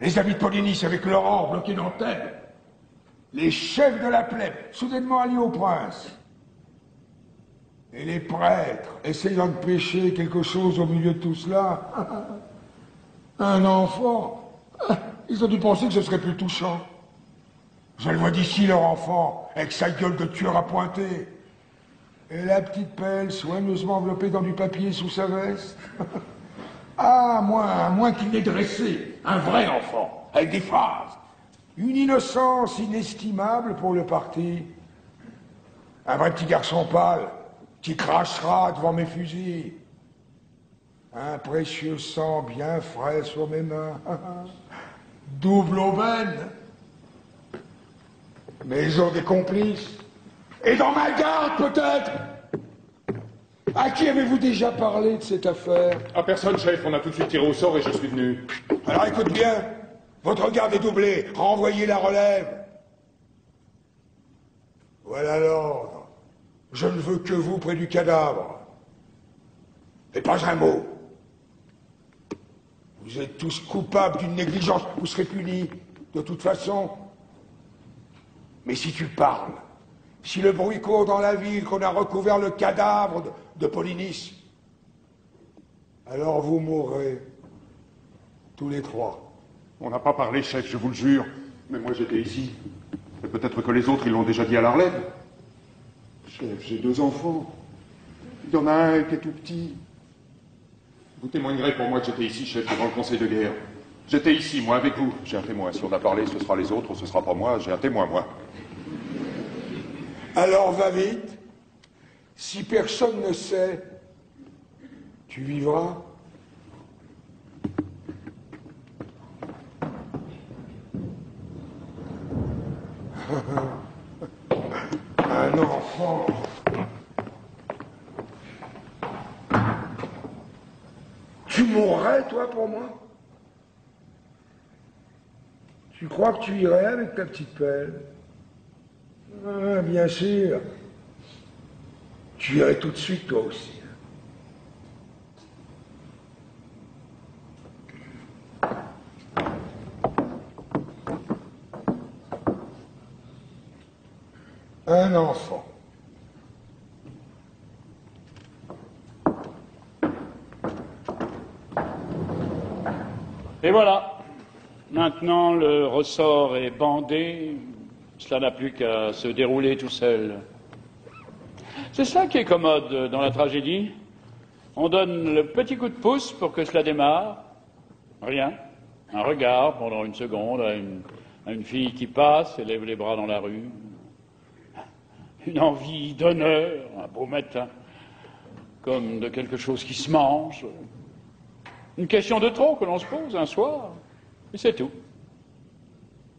S6: Les amis de Polynice avec Laurent bloqués dans Thèbes. Les chefs de la plèbe soudainement alliés au prince. Et les prêtres essayant de prêcher quelque chose au milieu de tout cela. Un enfant. Ils ont dû penser que ce serait plus touchant. Je le vois d'ici, leur enfant, avec sa gueule de tueur à pointer. Et la petite pelle soigneusement enveloppée dans du papier sous sa veste. Ah, moins qu'il n'ait dressé un vrai enfant, avec des phrases. Une innocence inestimable pour le parti. Un vrai petit garçon pâle, qui crachera devant mes fusils. Un précieux sang bien frais sur mes mains. Double aubaine. Maison des complices. Et dans ma garde, peut-être. À qui avez-vous déjà parlé de cette affaire?
S7: À personne, chef, on a tout de suite tiré au sort et je suis venu.
S6: Alors écoute bien, votre garde est doublée, renvoyez la relève. Voilà l'ordre. Je ne veux que vous près du cadavre. Et pas un mot. Vous êtes tous coupables d'une négligence, vous serez punis, de toute façon. Mais si tu parles, si le bruit court dans la ville qu'on a recouvert le cadavre de Polynice, alors vous mourrez, tous les trois.
S7: On n'a pas parlé, chef, je vous le jure. Mais moi, j'étais ici. Et peut-être que les autres, ils l'ont déjà dit à l'Arlène. Chef, j'ai 2 enfants. Il y en a un qui est tout petit. Vous témoignerez pour moi que j'étais ici, chef, devant le conseil de guerre. J'étais ici, moi, avec vous. J'ai un témoin. Si on a parlé, ce sera les autres, ou ce sera pas moi. J'ai un témoin, moi.
S6: Alors va vite. Si personne ne sait, tu vivras. Un enfant. Tu mourrais, toi, pour moi? Tu crois que tu irais avec ta petite pelle? Ah, bien sûr. Tu irais tout de suite, toi aussi. Un enfant.
S1: Et voilà. Maintenant, le ressort est bandé. Cela n'a plus qu'à se dérouler tout seul. C'est ça qui est commode dans la tragédie. On donne le petit coup de pouce pour que cela démarre. Rien. Un regard pendant une seconde à une fille qui passe et lève les bras dans la rue. Une envie d'honneur, un beau matin, comme de quelque chose qui se mange. Une question de trop que l'on se pose un soir, et c'est tout.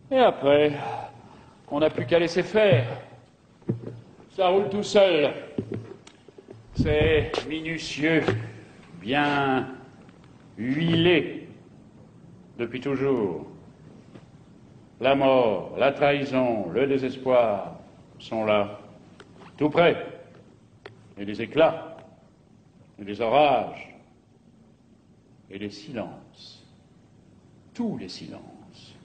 S1: Et après, on n'a plus qu'à laisser faire. Ça roule tout seul. C'est minutieux, bien huilé, depuis toujours. La mort, la trahison, le désespoir sont là, tout près. Et les éclats, et les orages, et les silences. Tous les silences.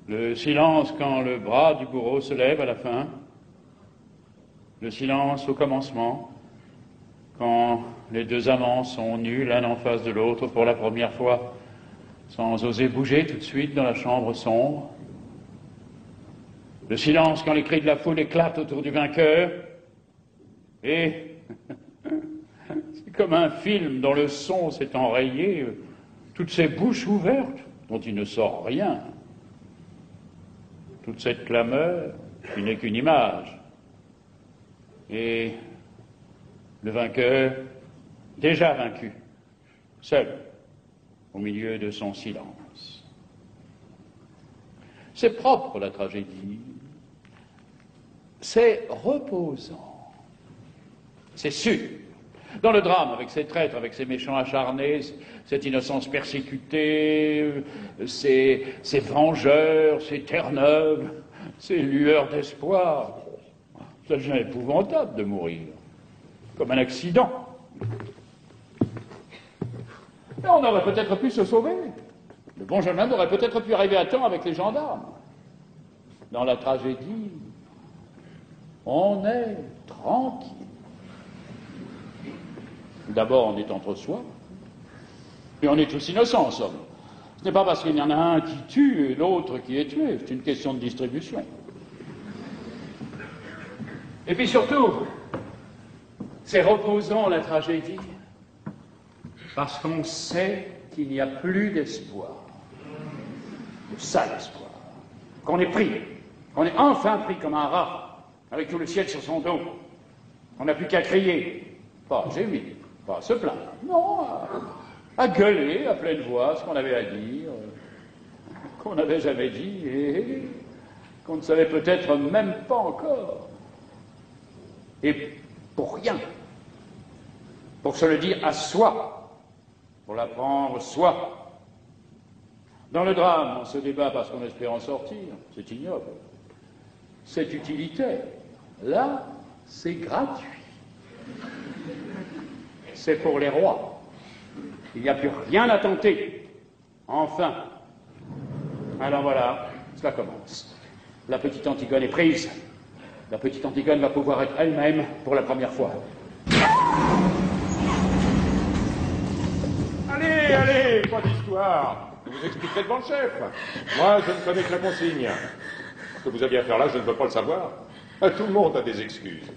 S1: Le silence quand le bras du bourreau se lève à la fin. Le silence au commencement, quand les 2 amants sont nus l'un en face de l'autre pour la première fois, sans oser bouger tout de suite dans la chambre sombre. Le silence quand les cris de la foule éclatent autour du vainqueur. Et c'est comme un film dont le son s'est enrayé, toutes ces bouches ouvertes dont il ne sort rien. Toute cette clameur qui n'est qu'une image, Et le vainqueur, déjà vaincu, seul, au milieu de son silence. C'est propre, la tragédie. C'est reposant. C'est sûr. Dans le drame, avec ses traîtres, avec ses méchants acharnés, cette innocence persécutée, ces vengeurs, ces terre-neuves, ces lueurs d'espoir, ça devient épouvantable de mourir, comme un accident. Mais on aurait peut-être pu se sauver. Le bon jeune homme aurait peut-être pu arriver à temps avec les gendarmes. Dans la tragédie, on est tranquille. D'abord, on est entre soi, et on est tous innocents, en somme. Ce n'est pas parce qu'il y en a un qui tue et l'autre qui est tué, c'est une question de distribution. Et puis surtout, c'est reposant la tragédie, parce qu'on sait qu'il n'y a plus d'espoir, le sale espoir, qu'on est pris, qu'on est enfin pris comme un rat, avec tout le ciel sur son dos, qu'on n'a plus qu'à crier, pas à gémir, pas à se plaindre, non, à gueuler à pleine voix ce qu'on avait à dire, qu'on n'avait jamais dit et qu'on ne savait peut-être même pas encore. Et pour rien, pour se le dire à soi, pour l'apprendre soi. Dans le drame, on se débat parce qu'on espère en sortir, c'est ignoble, c'est utilitaire. Là, c'est gratuit. C'est pour les rois. Il n'y a plus rien à tenter. Enfin. Alors voilà, cela commence. La petite Antigone est prise. La petite Antigone va pouvoir être elle-même pour la première fois.
S7: Allez, allez, pas d'histoire. Je vous expliquerai devant le chef. Moi, je ne connais que la consigne. Ce que vous aviez à faire là, je ne veux pas le savoir. Tout le monde a des excuses.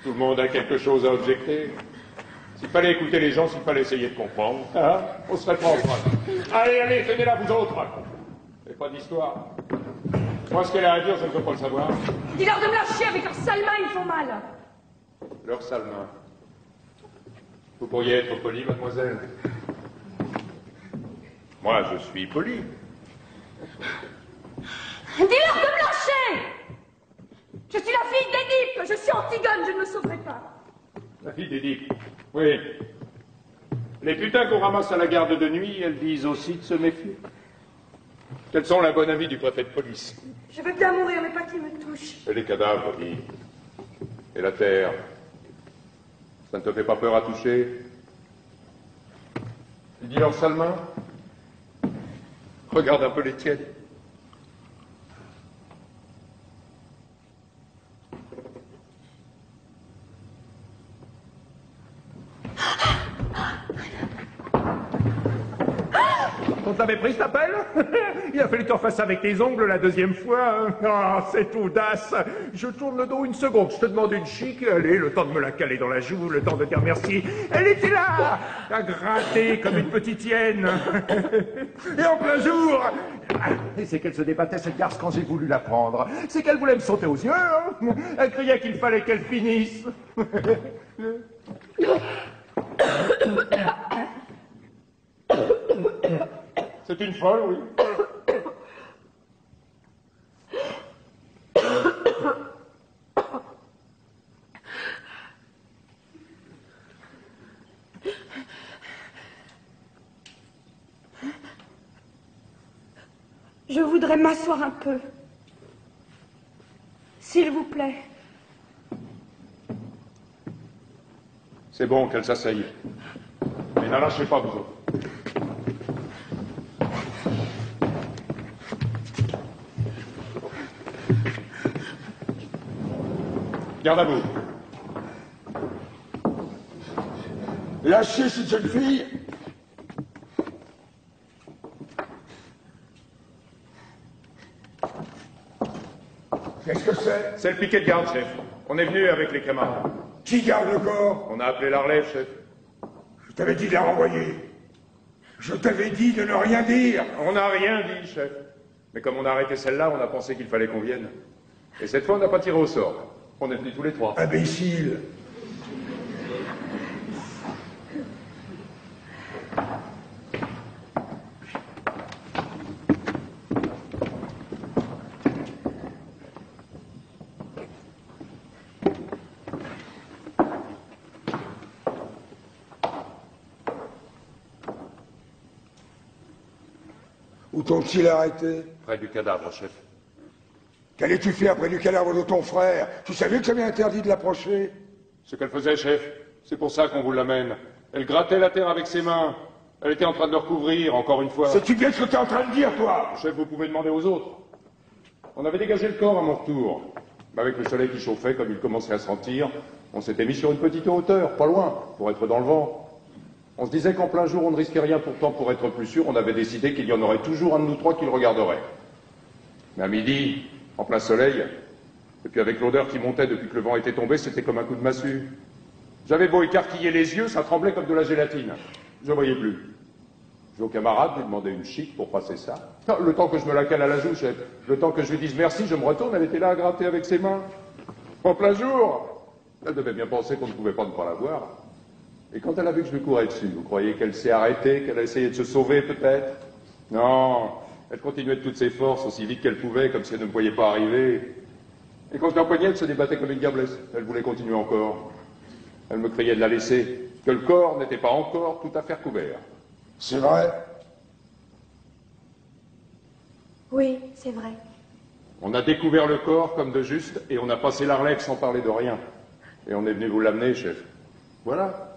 S7: Tout le monde a quelque chose à objecter. S'il fallait écouter les gens, s'il fallait essayer de comprendre, hein, on serait pas en train. Allez, allez, tenez là, vous autres. Et pas d'histoire. Moi, ce qu'elle a à dire, je ne veux pas le savoir.
S2: Dis-leur de me lâcher, avec leurs sales mains, ils font mal.
S7: Leurs sales mains. Vous pourriez être poli, mademoiselle. Moi, je suis poli.
S2: Dis-leur de me lâcher. Je suis la fille d'Édipe, je suis Antigone, je ne me sauverai pas.
S7: La fille d'Édipe. Oui. Les putains qu'on ramasse à la garde de nuit, elles disent aussi de se méfier. Quels sont la bonne avis du préfet de police?
S2: Je veux bien mourir, mais pas qu'il me touche.
S7: Et les cadavres, dis. Et la terre. Ça ne te fait pas peur à toucher? Tu dis leurs sales mains? Regarde un peu les tiennes.
S8: On t'avait pris cet appel? Il a fallu que tu en fasses avec tes ongles la deuxième fois. Ah, cette audace. Je tourne le dos une seconde, je te demande une chic, allez, le temps de me la caler dans la joue, le temps de dire merci. Elle était là, à gratter comme une petite hyène. Et en plein jour. Et c'est qu'elle se débattait, cette garce, quand j'ai voulu la prendre. C'est qu'elle voulait me sauter aux yeux. Hein. Elle criait qu'il fallait qu'elle finisse.
S7: C'est une folle, oui.
S2: Je voudrais m'asseoir un peu. S'il vous plaît.
S7: C'est bon qu'elle s'asseye. Mais n'en lâchez pas, vous autres. Garde à vous.
S6: Lâchez cette jeune fille. Qu'est-ce que c'est?
S7: C'est le piquet de garde, chef. On est venu avec les camarades.
S6: Qui garde le corps?
S7: On a appelé la relève, chef.
S6: Je t'avais dit de la renvoyer. Je t'avais dit de ne rien dire.
S7: On n'a rien dit, chef. Mais comme on a arrêté celle-là, on a pensé qu'il fallait qu'on vienne. Et cette fois, on n'a pas tiré au sort. On est venus tous les trois.
S6: Imbécile. Où t'ont-ils arrêté?
S7: Près du cadavre, chef.
S6: Qu'allais-tu faire près du cadavre de ton frère? Tu savais que j'avais interdit de l'approcher?
S7: Ce qu'elle faisait, chef, c'est pour ça qu'on vous l'amène. Elle grattait la terre avec ses mains. Elle était en train de le recouvrir, encore une fois.
S6: Sais-tu bien ce que t'es en train de dire, toi?
S7: Chef, vous pouvez demander aux autres. On avait dégagé le corps à mon retour. Mais avec le soleil qui chauffait, comme il commençait à sentir, on s'était mis sur une petite hauteur, pas loin, pour être dans le vent. On se disait qu'en plein jour, on ne risquait rien, pourtant, pour être plus sûr, on avait décidé qu'il y en aurait toujours un de nous trois qui le regarderait. Mais à midi, en plein soleil, et puis avec l'odeur qui montait depuis que le vent était tombé, c'était comme un coup de massue. J'avais beau écarquiller les yeux, ça tremblait comme de la gélatine. Je ne voyais plus. J'ai au camarade lui demandé une chic pour passer ça. Non, le temps que je me la cale à la joue, chef, le temps que je lui dise merci, je me retourne, elle était là à gratter avec ses mains. En plein jour. Elle devait bien penser qu'on ne pouvait pas ne pas la voir. Et quand elle a vu que je lui courais dessus, vous croyez qu'elle s'est arrêtée, qu'elle a essayé de se sauver peut-être? Non, elle continuait de toutes ses forces, aussi vite qu'elle pouvait, comme si elle ne me voyait pas arriver. Et quand je l'empoignais, elle se débattait comme une diablesse. Elle voulait continuer encore. Elle me criait de la laisser, que le corps n'était pas encore tout à fait recouvert.
S6: C'est vrai?
S2: Oui, c'est vrai.
S7: On a découvert le corps comme de juste, et on a passé la relève sans parler de rien. Et on est venu vous l'amener, chef. Voilà.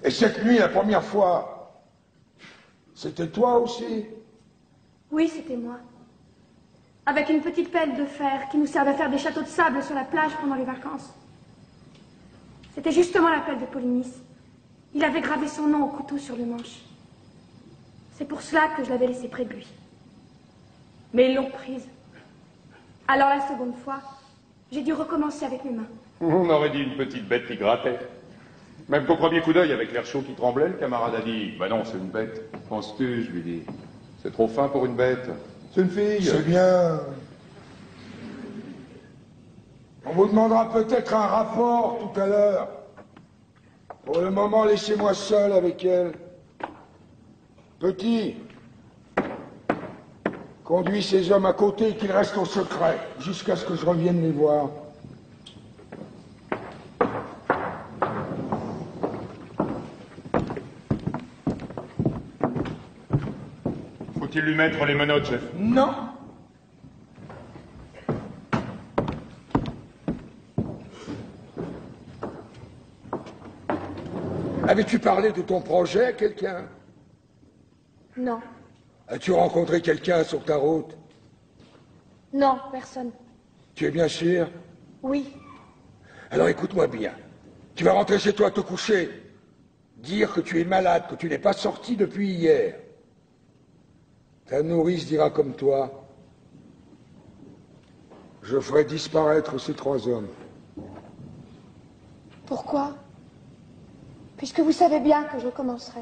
S6: Et cette nuit, la première fois, c'était toi aussi?
S2: Oui, c'était moi. Avec une petite pelle de fer qui nous servait à faire des châteaux de sable sur la plage pendant les vacances. C'était justement la pelle de Polynice. Il avait gravé son nom au couteau sur le manche. C'est pour cela que je l'avais laissée près de lui. Mais ils l'ont prise. Alors la seconde fois, j'ai dû recommencer avec mes mains.
S7: On aurait dit une petite bête qui grattait. Même qu'au premier coup d'œil, avec l'air chaud qui tremblait, le camarade a dit « Bah non, c'est une bête. Penses-tu » Je lui dis « C'est trop fin pour une bête. C'est une fille. »
S6: C'est bien. On vous demandera peut-être un rapport tout à l'heure. Pour le moment, laissez-moi seul avec elle. Petit, conduis ces hommes à côté et qu'ils restent au secret, jusqu'à ce que je revienne les voir.
S7: Faut-il lui mettre les menottes, chef?
S6: Non. Avais-tu parlé de ton projet à quelqu'un?
S2: Non.
S6: As-tu rencontré quelqu'un sur ta route?
S2: Non, personne.
S6: Tu es bien sûr?
S2: Oui.
S6: Alors écoute-moi bien. Tu vas rentrer chez toi te coucher. Dire que tu es malade, que tu n'es pas sorti depuis hier. Ta nourrice dira comme toi. Je ferai disparaître ces trois hommes.
S2: Pourquoi? Puisque vous savez bien que je commencerai.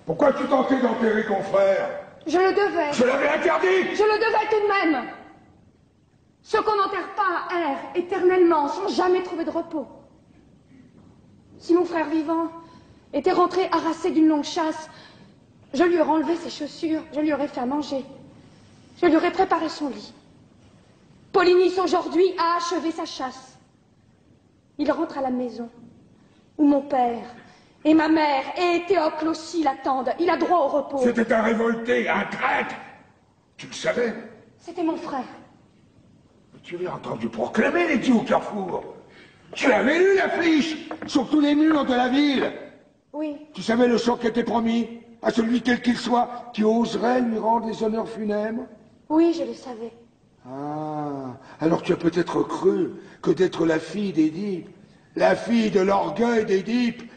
S6: Pourquoi tu tentais d'enterrer ton frère?
S2: Je le devais.
S6: Je l'avais interdit!
S2: Je le devais tout de même. Ceux qu'on n'enterre pas errent éternellement, sans jamais trouver de repos. Si mon frère vivant était rentré harassé d'une longue chasse, je lui aurais enlevé ses chaussures, je lui aurais fait à manger, je lui aurais préparé son lit. Polynice aujourd'hui a achevé sa chasse. Il rentre à la maison, où mon père et ma mère et Théocle aussi l'attendent. Il a droit au repos.
S6: C'était un révolté, un traître. Tu le savais?
S2: C'était mon frère.
S6: Tu l'as entendu proclamer les dieux au carrefour. Tu avais lu l'affiche sur tous les murs de la ville.
S2: Oui.
S6: Tu savais le sort qui était promis à celui quel qu'il soit qui oserait lui rendre les honneurs funèbres?
S2: Oui, je le savais.
S6: Ah, alors tu as peut-être cru que d'être la fille d'Édipe, la fille de l'orgueil d'Édipe,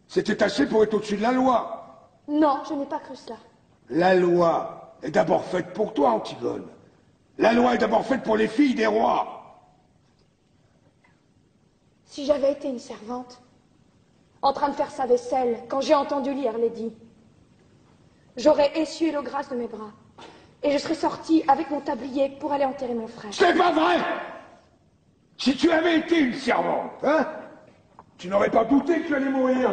S6: c'était assez pour être au-dessus de la loi.
S2: Non, je n'ai pas cru cela.
S6: La loi est d'abord faite pour toi, Antigone. La loi est d'abord faite pour les filles des rois.
S2: Si j'avais été une servante, en train de faire sa vaisselle, quand j'ai entendu lire Lady, j'aurais essuyé l'eau grasse de mes bras. et je serais sortie avec mon tablier pour aller enterrer mon frère.
S6: C'est pas vrai! Si tu avais été une servante, hein, tu n'aurais pas douté que tu allais mourir.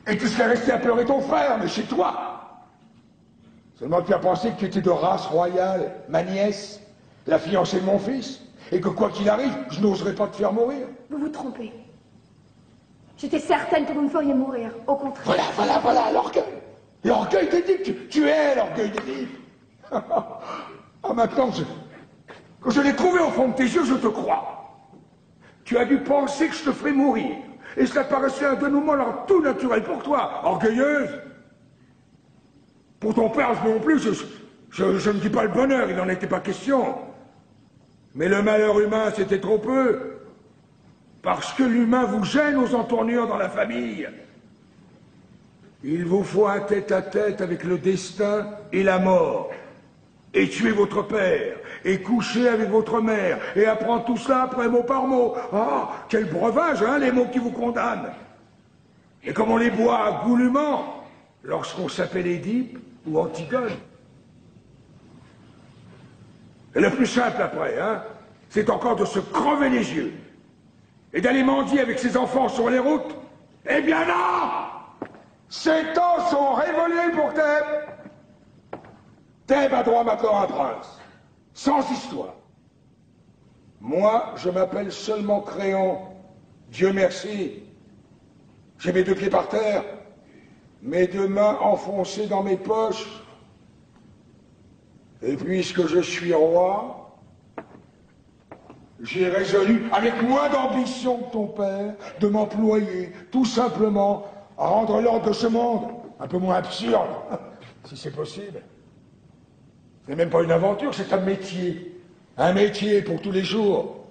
S6: Et tu serais resté à pleurer ton frère, mais chez toi. Seulement tu as pensé que tu étais de race royale, ma nièce, la fiancée de mon fils, et que quoi qu'il arrive, je n'oserais pas te faire mourir.
S2: Vous vous trompez. J'étais certaine que vous me feriez mourir, au contraire.
S6: Voilà, l'orgueil. L'orgueil d'Édipe, tu es l'orgueil d'Édipe. Ah, maintenant, quand je l'ai trouvé au fond de tes yeux, je te crois. Tu as dû penser que je te ferais mourir. Et cela paraissait un dénouement alors tout naturel pour toi, orgueilleuse. Pour ton père non plus, je ne dis pas le bonheur, il n'en était pas question. Mais le malheur humain, c'était trop peu. Parce que l'humain vous gêne aux entournures dans la famille. Il vous faut un tête-à-tête avec le destin et la mort. Et tuer votre père, et coucher avec votre mère, et apprendre tout ça après mot par mot. Ah, quel breuvage, hein, les mots qui vous condamnent. Et comme on les boit goulûment lorsqu'on s'appelle Édipe ou Antigone. Et le plus simple après, hein, c'est encore de se crever les yeux, et d'aller mendier avec ses enfants sur les routes. Eh bien non! Ces temps sont révolus pour Thèbes. Thèbes a droit maintenant à un prince, sans histoire. Moi, je m'appelle seulement Créon. Dieu merci. J'ai mes deux pieds par terre, mes deux mains enfoncées dans mes poches. Et puisque je suis roi, j'ai résolu, avec moins d'ambition que ton père, de m'employer tout simplement à rendre l'ordre de ce monde un peu moins absurde, si c'est possible. C'est même pas une aventure, c'est un métier. Un métier pour tous les jours.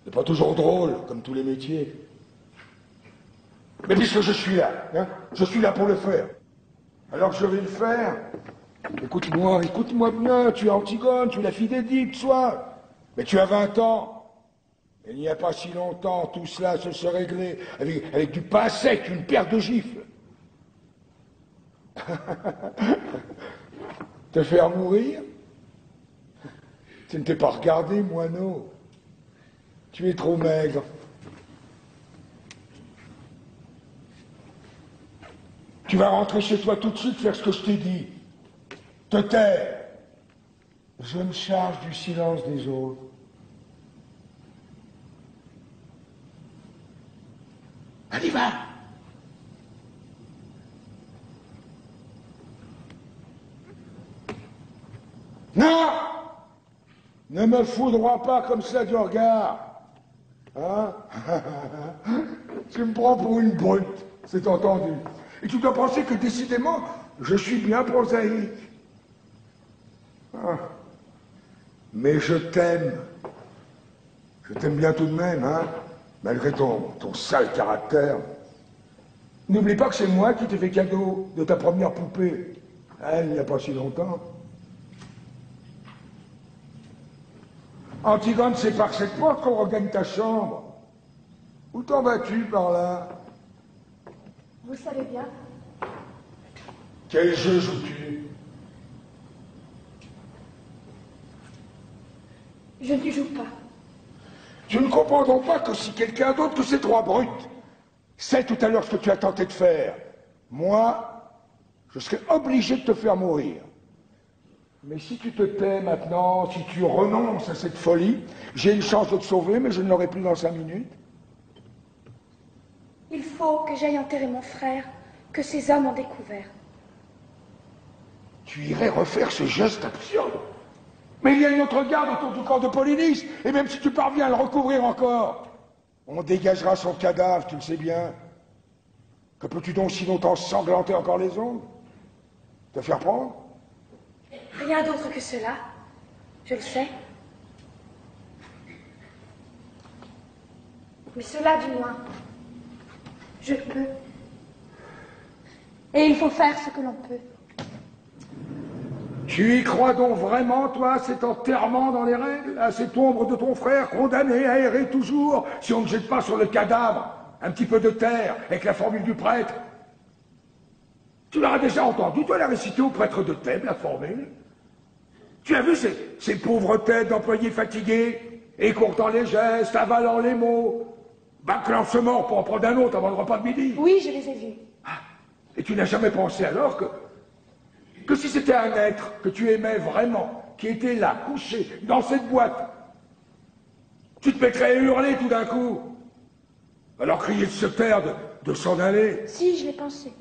S6: C'est pas toujours drôle, comme tous les métiers. Mais puisque je suis là, hein, je suis là pour le faire. Alors je vais le faire. Écoute-moi bien, tu es Antigone, tu es la fille d'Édipe, soit. Mais tu as 20 ans. Il n'y a pas si longtemps, tout cela se serait réglé avec du pain sec, une paire de gifles. Te faire mourir? Tu ne t'es pas regardé, moineau. Tu es trop maigre. Tu vas rentrer chez toi tout de suite faire ce que je t'ai dit. Te taire. Je me charge du silence des autres. Allez, va! Non! Ne me foudroie pas comme ça du regard. Hein? Tu me prends pour une brute, c'est entendu. Et tu dois penser que décidément, je suis bien prosaïque. Ah. Mais je t'aime. Je t'aime bien tout de même, hein? Malgré ton sale caractère. N'oublie pas que c'est moi qui t'ai fait cadeau de ta première poupée. Il n'y a pas si longtemps. Antigone, c'est par cette porte qu'on regagne ta chambre. Où t'en vas-tu par là?
S2: Vous le savez bien.
S6: Quel jeu joues-tu?
S2: Je ne joue pas.
S6: Tu ne comprends donc pas que si quelqu'un d'autre que ces trois brutes sait tout à l'heure ce que tu as tenté de faire, moi, je serais obligé de te faire mourir. Mais si tu te tais maintenant, si tu renonces à cette folie, j'ai une chance de te sauver, mais je ne l'aurai plus dans 5 minutes.
S2: Il faut que j'aille enterrer mon frère, que ces hommes ont découvert.
S6: Tu irais refaire ce geste absurde. Mais il y a une autre garde autour du corps de Polynice, et même si tu parviens à le recouvrir encore, on dégagera son cadavre, tu le sais bien. Que peux-tu donc sinon t'ensanglanter encore les ongles? Te faire prendre?
S2: Rien d'autre que cela, je le sais. Mais cela, du moins, je peux. Et il faut faire ce que l'on peut.
S6: Tu y crois donc vraiment, toi, cet enterrement dans les règles, à cette ombre de ton frère condamné à errer toujours, si on ne jette pas sur le cadavre un petit peu de terre avec la formule du prêtre? Tu l'auras déjà entendu, tu l'as récité au prêtre de Thèbes, la formule. Tu as vu ces pauvres têtes d'employés fatigués, écourtant les gestes, avalant les mots, bâclant ce mort pour en prendre un autre avant le repas de midi?
S2: Oui, je les ai vus.
S6: Et tu n'as jamais pensé alors que si c'était un être que tu aimais vraiment, qui était là, couché, dans cette boîte, tu te mettrais à hurler tout d'un coup, alors crier de se taire, de s'en aller?
S2: Si, je l'ai pensé.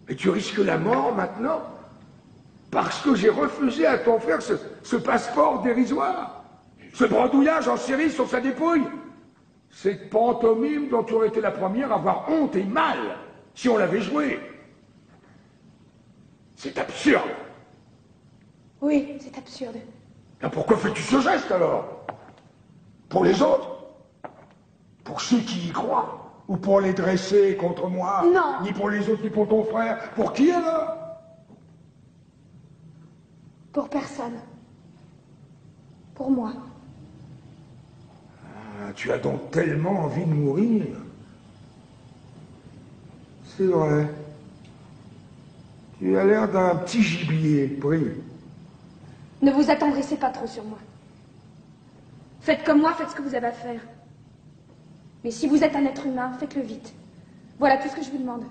S6: Et tu risques la mort maintenant parce que j'ai refusé à ton frère ce passeport dérisoire, ce bredouillage en Syrie sur sa dépouille, cette pantomime dont tu aurais été la première à avoir honte et mal si on l'avait joué. C'est absurde.
S2: Oui, c'est absurde.
S6: Et pourquoi fais-tu ce geste alors? Pour les autres? Pour ceux qui y croient? Ou pour les dresser contre moi?
S2: Non.
S6: Ni pour les autres, ni pour ton frère. Pour qui alors?
S2: Pour personne. Pour moi.
S6: Ah, tu as donc tellement envie de mourir. C'est vrai. Tu as l'air d'un petit gibier pris.
S2: Ne vous attendrissez pas trop sur moi. Faites comme moi, faites ce que vous avez à faire. Mais si vous êtes un être humain, faites-le vite. Voilà tout ce que je vous demande.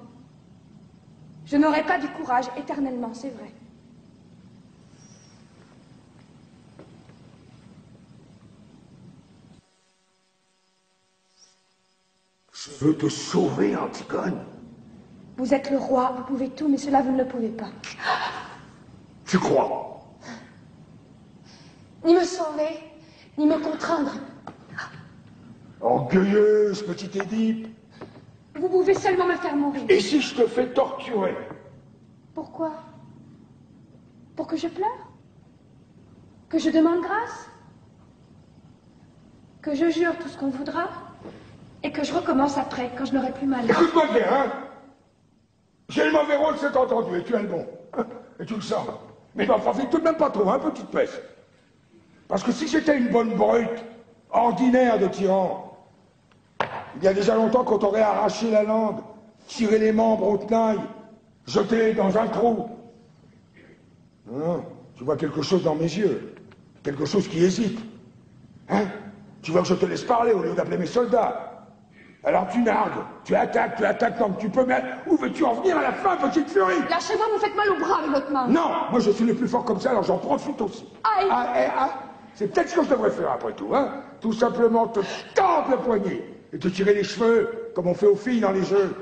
S2: Je n'aurai pas du courage éternellement, c'est vrai.
S6: Je veux te sauver, Antigone.
S2: Vous êtes le roi, vous pouvez tout, mais cela, vous ne le pouvez pas.
S6: Tu crois?
S2: Ni me sauver, ni me contraindre.
S6: Orgueilleuse, petite Édipe.
S2: Vous pouvez seulement me faire mourir.
S6: Et si je te fais torturer?
S2: Pourquoi? Pour que je pleure? Que je demande grâce? Que je jure tout ce qu'on voudra? Et que je recommence après, quand je n'aurai plus mal.
S6: Écoute-moi bien, hein? J'ai le mauvais rôle, c'est entendu, et tu as le bon. Et tu le sens. Mais n'en profite tout de même pas trop, hein, petite peste. Parce que si j'étais une bonne brute, ordinaire de tyran, il y a déjà longtemps qu'on t'aurait arraché la langue, tiré les membres aux tenailles, jeté dans un trou. Non, tu vois quelque chose dans mes yeux, quelque chose qui hésite. Hein? Tu vois que je te laisse parler au lieu d'appeler mes soldats. Alors tu nargues, tu attaques tant que tu peux, mais où veux-tu en venir à la fin, petite furie?
S2: Lâchez-moi, vous faites mal au bras avec votre main.
S6: Non, moi je suis le plus fort comme ça, alors j'en profite aussi.
S2: Aïe.
S6: C'est peut-être ce que je devrais faire après tout, hein? Tout simplement te tendre le poignet et te tirer les cheveux, comme on fait aux filles dans les jeux.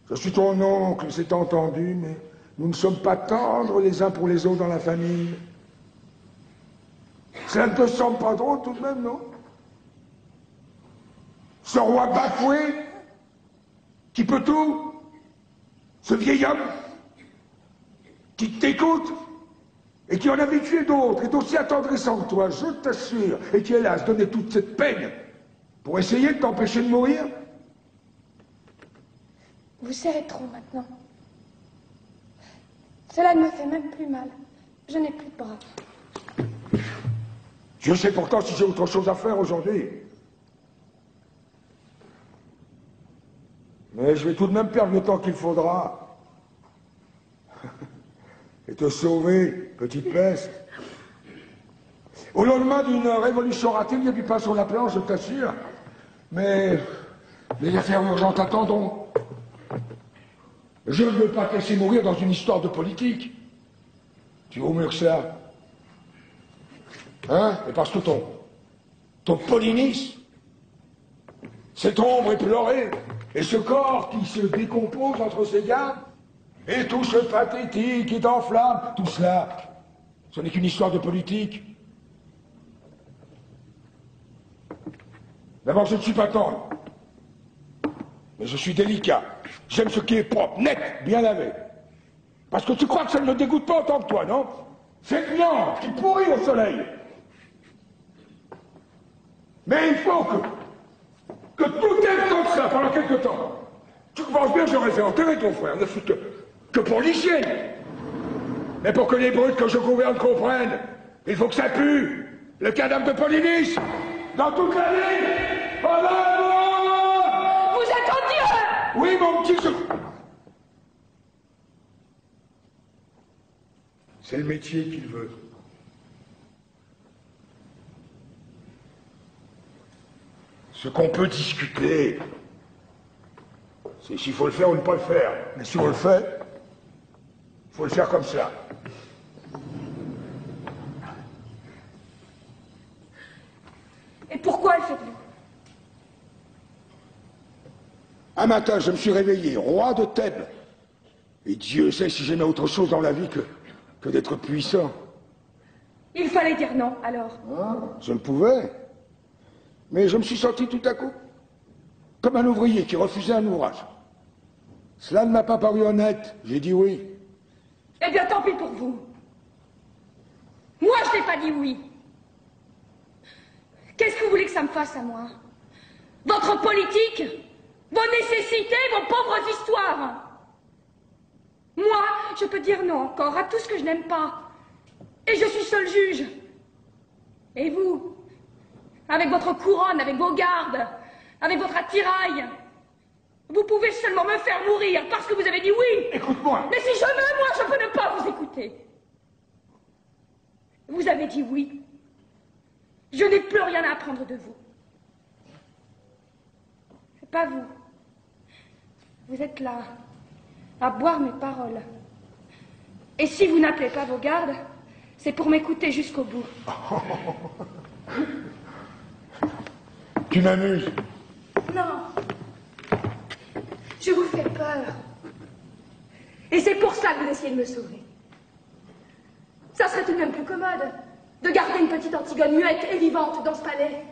S6: Je suis ton oncle, c'est entendu, mais nous ne sommes pas tendres les uns pour les autres dans la famille. Ça ne te semble pas drôle tout de même, non? Ce roi bafoué, qui peut tout, ce vieil homme, qui t'écoute, et qui en a vécu d'autres, est aussi attendrissant que toi, je t'assure, et qui est là à se donner toute cette peine pour essayer de t'empêcher de mourir.
S2: Vous serrez trop maintenant. Cela ne me fait même plus mal. Je n'ai plus de bras.
S6: Je sais pourtant si j'ai autre chose à faire aujourd'hui. Mais je vais tout de même perdre le temps qu'il faudra. Et te sauver, petite peste. Au lendemain d'une révolution ratée, il y a du pain sur la planche, je t'assure. Mais les affaires urgentes attendront. Je ne veux pas te laisser mourir dans une histoire de politique. Tu vaux mieux que ça. Hein? Et parce que ton Polynice, cette ombre éplorée, et ce corps qui se décompose entre ses gammes, et tout ce pathétique qui t'enflamme, tout cela, ce n'est qu'une histoire de politique. D'abord, je ne suis pas tendre, mais je suis délicat. J'aime ce qui est propre, net, bien lavé. Parce que tu crois que ça ne me dégoûte pas autant que toi, non? Cette viande qui pourrit au soleil. Mais il faut que tout aille comme ça pendant quelque temps. Tu penses bien que j'aurais fait enterrer ton frère, ne fût que pour l'hygiène. Mais pour que les brutes que je gouverne comprennent, il faut que ça pue. Le cadavre de Polynice, dans toute la ville.
S2: Vous êtes un dieu!
S6: Oui, mon petit... C'est le métier qu'il veut. Ce qu'on peut discuter, c'est s'il faut le faire ou ne pas le faire. Mais si on le fait, il faut le faire comme ça.
S2: Et pourquoi le faites-vous?
S6: Un matin, je me suis réveillé, roi de Thèbes. Et Dieu sait si j'aimais autre chose dans la vie que d'être puissant.
S2: Il fallait dire non, alors.
S6: Ah, je ne pouvais. Mais je me suis senti tout à coup comme un ouvrier qui refusait un ouvrage. Cela ne m'a pas paru honnête. J'ai dit oui.
S2: Eh bien, tant pis pour vous. Moi, je n'ai pas dit oui. Qu'est-ce que vous voulez que ça me fasse à moi? Votre politique, vos nécessités, vos pauvres histoires. Moi, je peux dire non encore à tout ce que je n'aime pas. Et je suis seul juge. Et vous, avec votre couronne, avec vos gardes, avec votre attirail, vous pouvez seulement me faire mourir parce que vous avez dit oui.
S6: Écoute-moi.
S2: Mais si je veux, moi, je peux ne pas vous écouter. Vous avez dit oui. Je n'ai plus rien à apprendre de vous. C'est pas vous. Vous êtes là, à boire mes paroles. Et si vous n'appelez pas vos gardes, c'est pour m'écouter jusqu'au bout.
S6: Tu m'amuses.
S2: Non. Je vous fais peur. Et c'est pour ça que vous essayez de me sauver. Ça serait tout de même plus commode de garder une petite Antigone muette et vivante dans ce palais.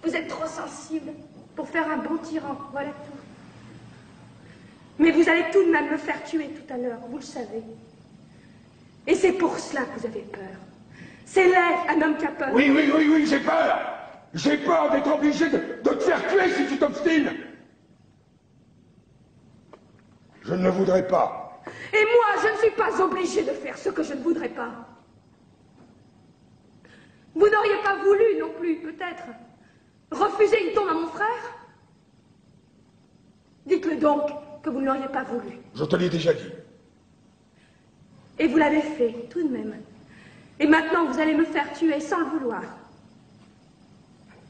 S2: Vous êtes trop sensible pour faire un bon tyran, voilà tout. Mais vous allez tout de même me faire tuer tout à l'heure, vous le savez. Et c'est pour cela que vous avez peur. C'est laid, un homme qui a peur.
S6: Oui, j'ai peur. J'ai peur d'être obligé de te faire tuer si tu t'obstines. Je ne le voudrais pas.
S2: Et moi, je ne suis pas obligée de faire ce que je ne voudrais pas. Vous n'auriez pas voulu non plus, peut-être, refuser une tombe à mon frère? Dites-le donc que vous ne l'auriez pas voulu.
S6: Je te l'ai déjà dit.
S2: Et vous l'avez fait, tout de même. Et maintenant, vous allez me faire tuer sans le vouloir.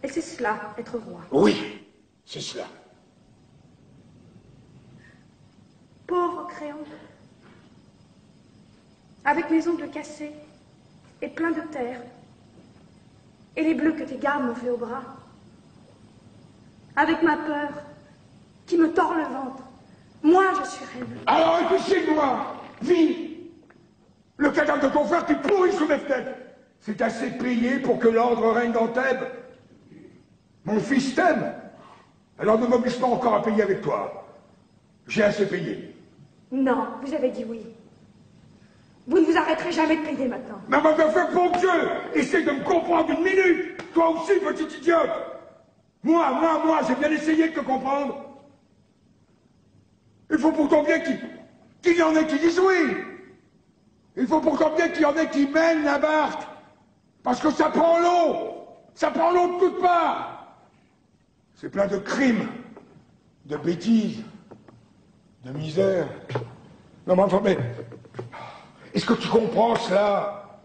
S2: Et c'est cela, être roi.
S6: Oui, c'est cela.
S2: Pauvre Créon. Avec mes ongles cassés et plein de terre. Et les bleus que tes gardes m'ont fait au bras. Avec ma peur qui me tord le ventre. Moi, je suis reine.
S6: Alors écoutez-moi, vis. Le cadavre de ton frère qui pourrit sous mes fenêtres. C'est assez payé pour que l'ordre règne dans Thèbes. Mon fils t'aime. Alors ne m'oblige pas encore à payer avec toi. J'ai assez payé.
S2: Non, vous avez dit oui. Vous ne vous arrêterez jamais de payer maintenant.
S6: Mais bon Dieu, essaye de me comprendre une minute. Toi aussi, petite idiote. Moi, j'ai bien essayé de te comprendre. Il faut pourtant bien qu'il y en ait qui disent oui. Il faut pourtant bien qu'il y en ait qui mènent la barque. Parce que ça prend l'eau. Ça prend l'eau de toutes parts. C'est plein de crimes, de bêtises, de misère. Non, mais enfin, mais... Est-ce que tu comprends cela?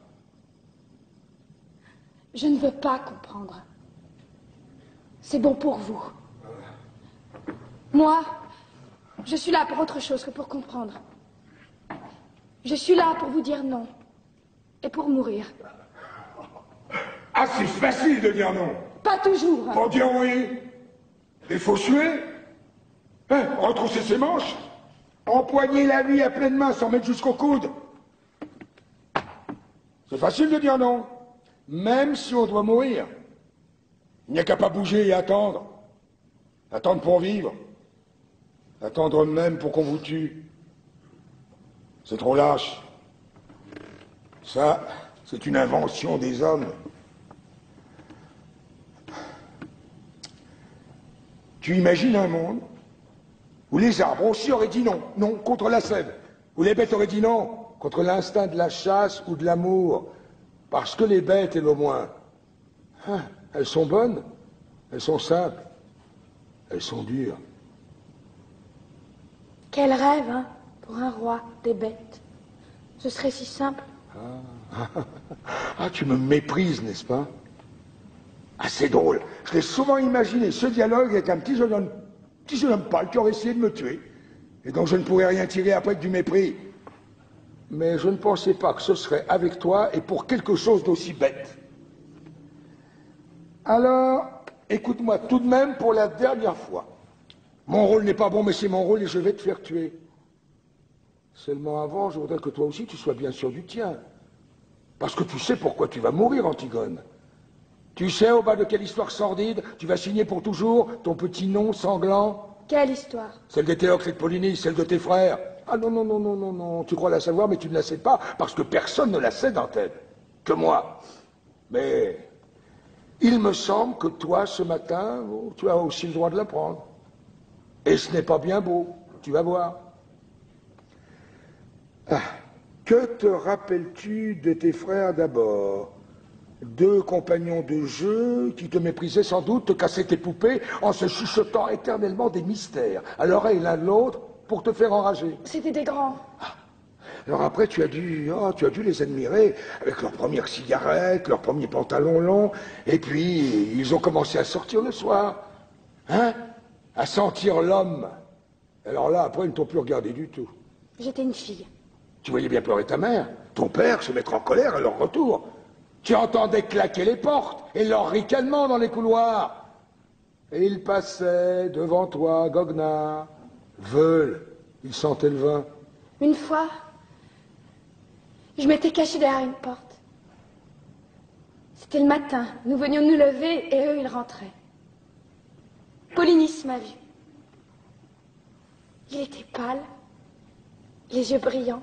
S2: Je ne veux pas comprendre. C'est bon pour vous. Moi, je suis là pour autre chose que pour comprendre. Je suis là pour vous dire non. Et pour mourir.
S6: Ah, c'est facile de dire non.
S2: Pas toujours.
S6: Pour dire oui. Il faut suer. Hein, retrousser ses manches. Empoigner la vie à pleine main sans mettre jusqu'au coude. C'est facile de dire non. Même si on doit mourir. Il n'y a qu'à pas bouger et attendre. Attendre pour vivre. Attendre même pour qu'on vous tue. C'est trop lâche. Ça, c'est une invention des hommes. Tu imagines un monde où les arbres aussi auraient dit non, non contre la sève, où les bêtes auraient dit non contre l'instinct de la chasse ou de l'amour, parce que les bêtes, elles au moins, hein, elles sont bonnes, elles sont simples, elles sont dures.
S2: Quel rêve, hein, pour un roi des bêtes. Ce serait si simple.
S6: Ah, tu me méprises, n'est-ce pas? Ah, c'est drôle. Je l'ai souvent imaginé, ce dialogue avec un petit jeune homme pâle qui aurait essayé de me tuer, et dont je ne pourrais rien tirer après que du mépris. Mais je ne pensais pas que ce serait avec toi et pour quelque chose d'aussi bête. Alors, écoute-moi tout de même pour la dernière fois. Mon rôle n'est pas bon, mais c'est mon rôle et je vais te faire tuer. Seulement avant, je voudrais que toi aussi tu sois bien sûr du tien. Parce que tu sais pourquoi tu vas mourir, Antigone. Tu sais au bas de quelle histoire sordide tu vas signer pour toujours ton petit nom sanglant?
S2: Quelle histoire?
S6: Celle des Théocle et de Polynice, celle de tes frères. Ah non, non, non, non, non, non, tu crois la savoir, mais tu ne la sais pas, parce que personne ne la sait d'Antenne. Que moi. Mais il me semble que toi, ce matin, tu as aussi le droit de l'apprendre. Et ce n'est pas bien beau, tu vas voir. Ah, que te rappelles-tu de tes frères d'abord? Deux compagnons de jeu qui te méprisaient sans doute, te cassaient tes poupées en se chuchotant éternellement des mystères à l'oreille l'un de l'autre pour te faire enrager.
S2: C'était des grands.
S6: Ah. Alors après, tu as dû les admirer avec leurs premières cigarettes, leurs premiers pantalons longs, et puis ils ont commencé à sortir le soir, hein, à sentir l'homme. Alors là, après, ils ne t'ont plus regardé du tout.
S2: J'étais une fille.
S6: Tu voyais bien pleurer ta mère, ton père se mettre en colère à leur retour. Tu entendais claquer les portes et leur ricanement dans les couloirs. Et ils passaient devant toi, goguenard, veulent, ils sentaient le vin.
S2: Une fois, je m'étais cachée derrière une porte. C'était le matin, nous venions de nous lever et eux, ils rentraient. Polynice m'a vu. Il était pâle, les yeux brillants,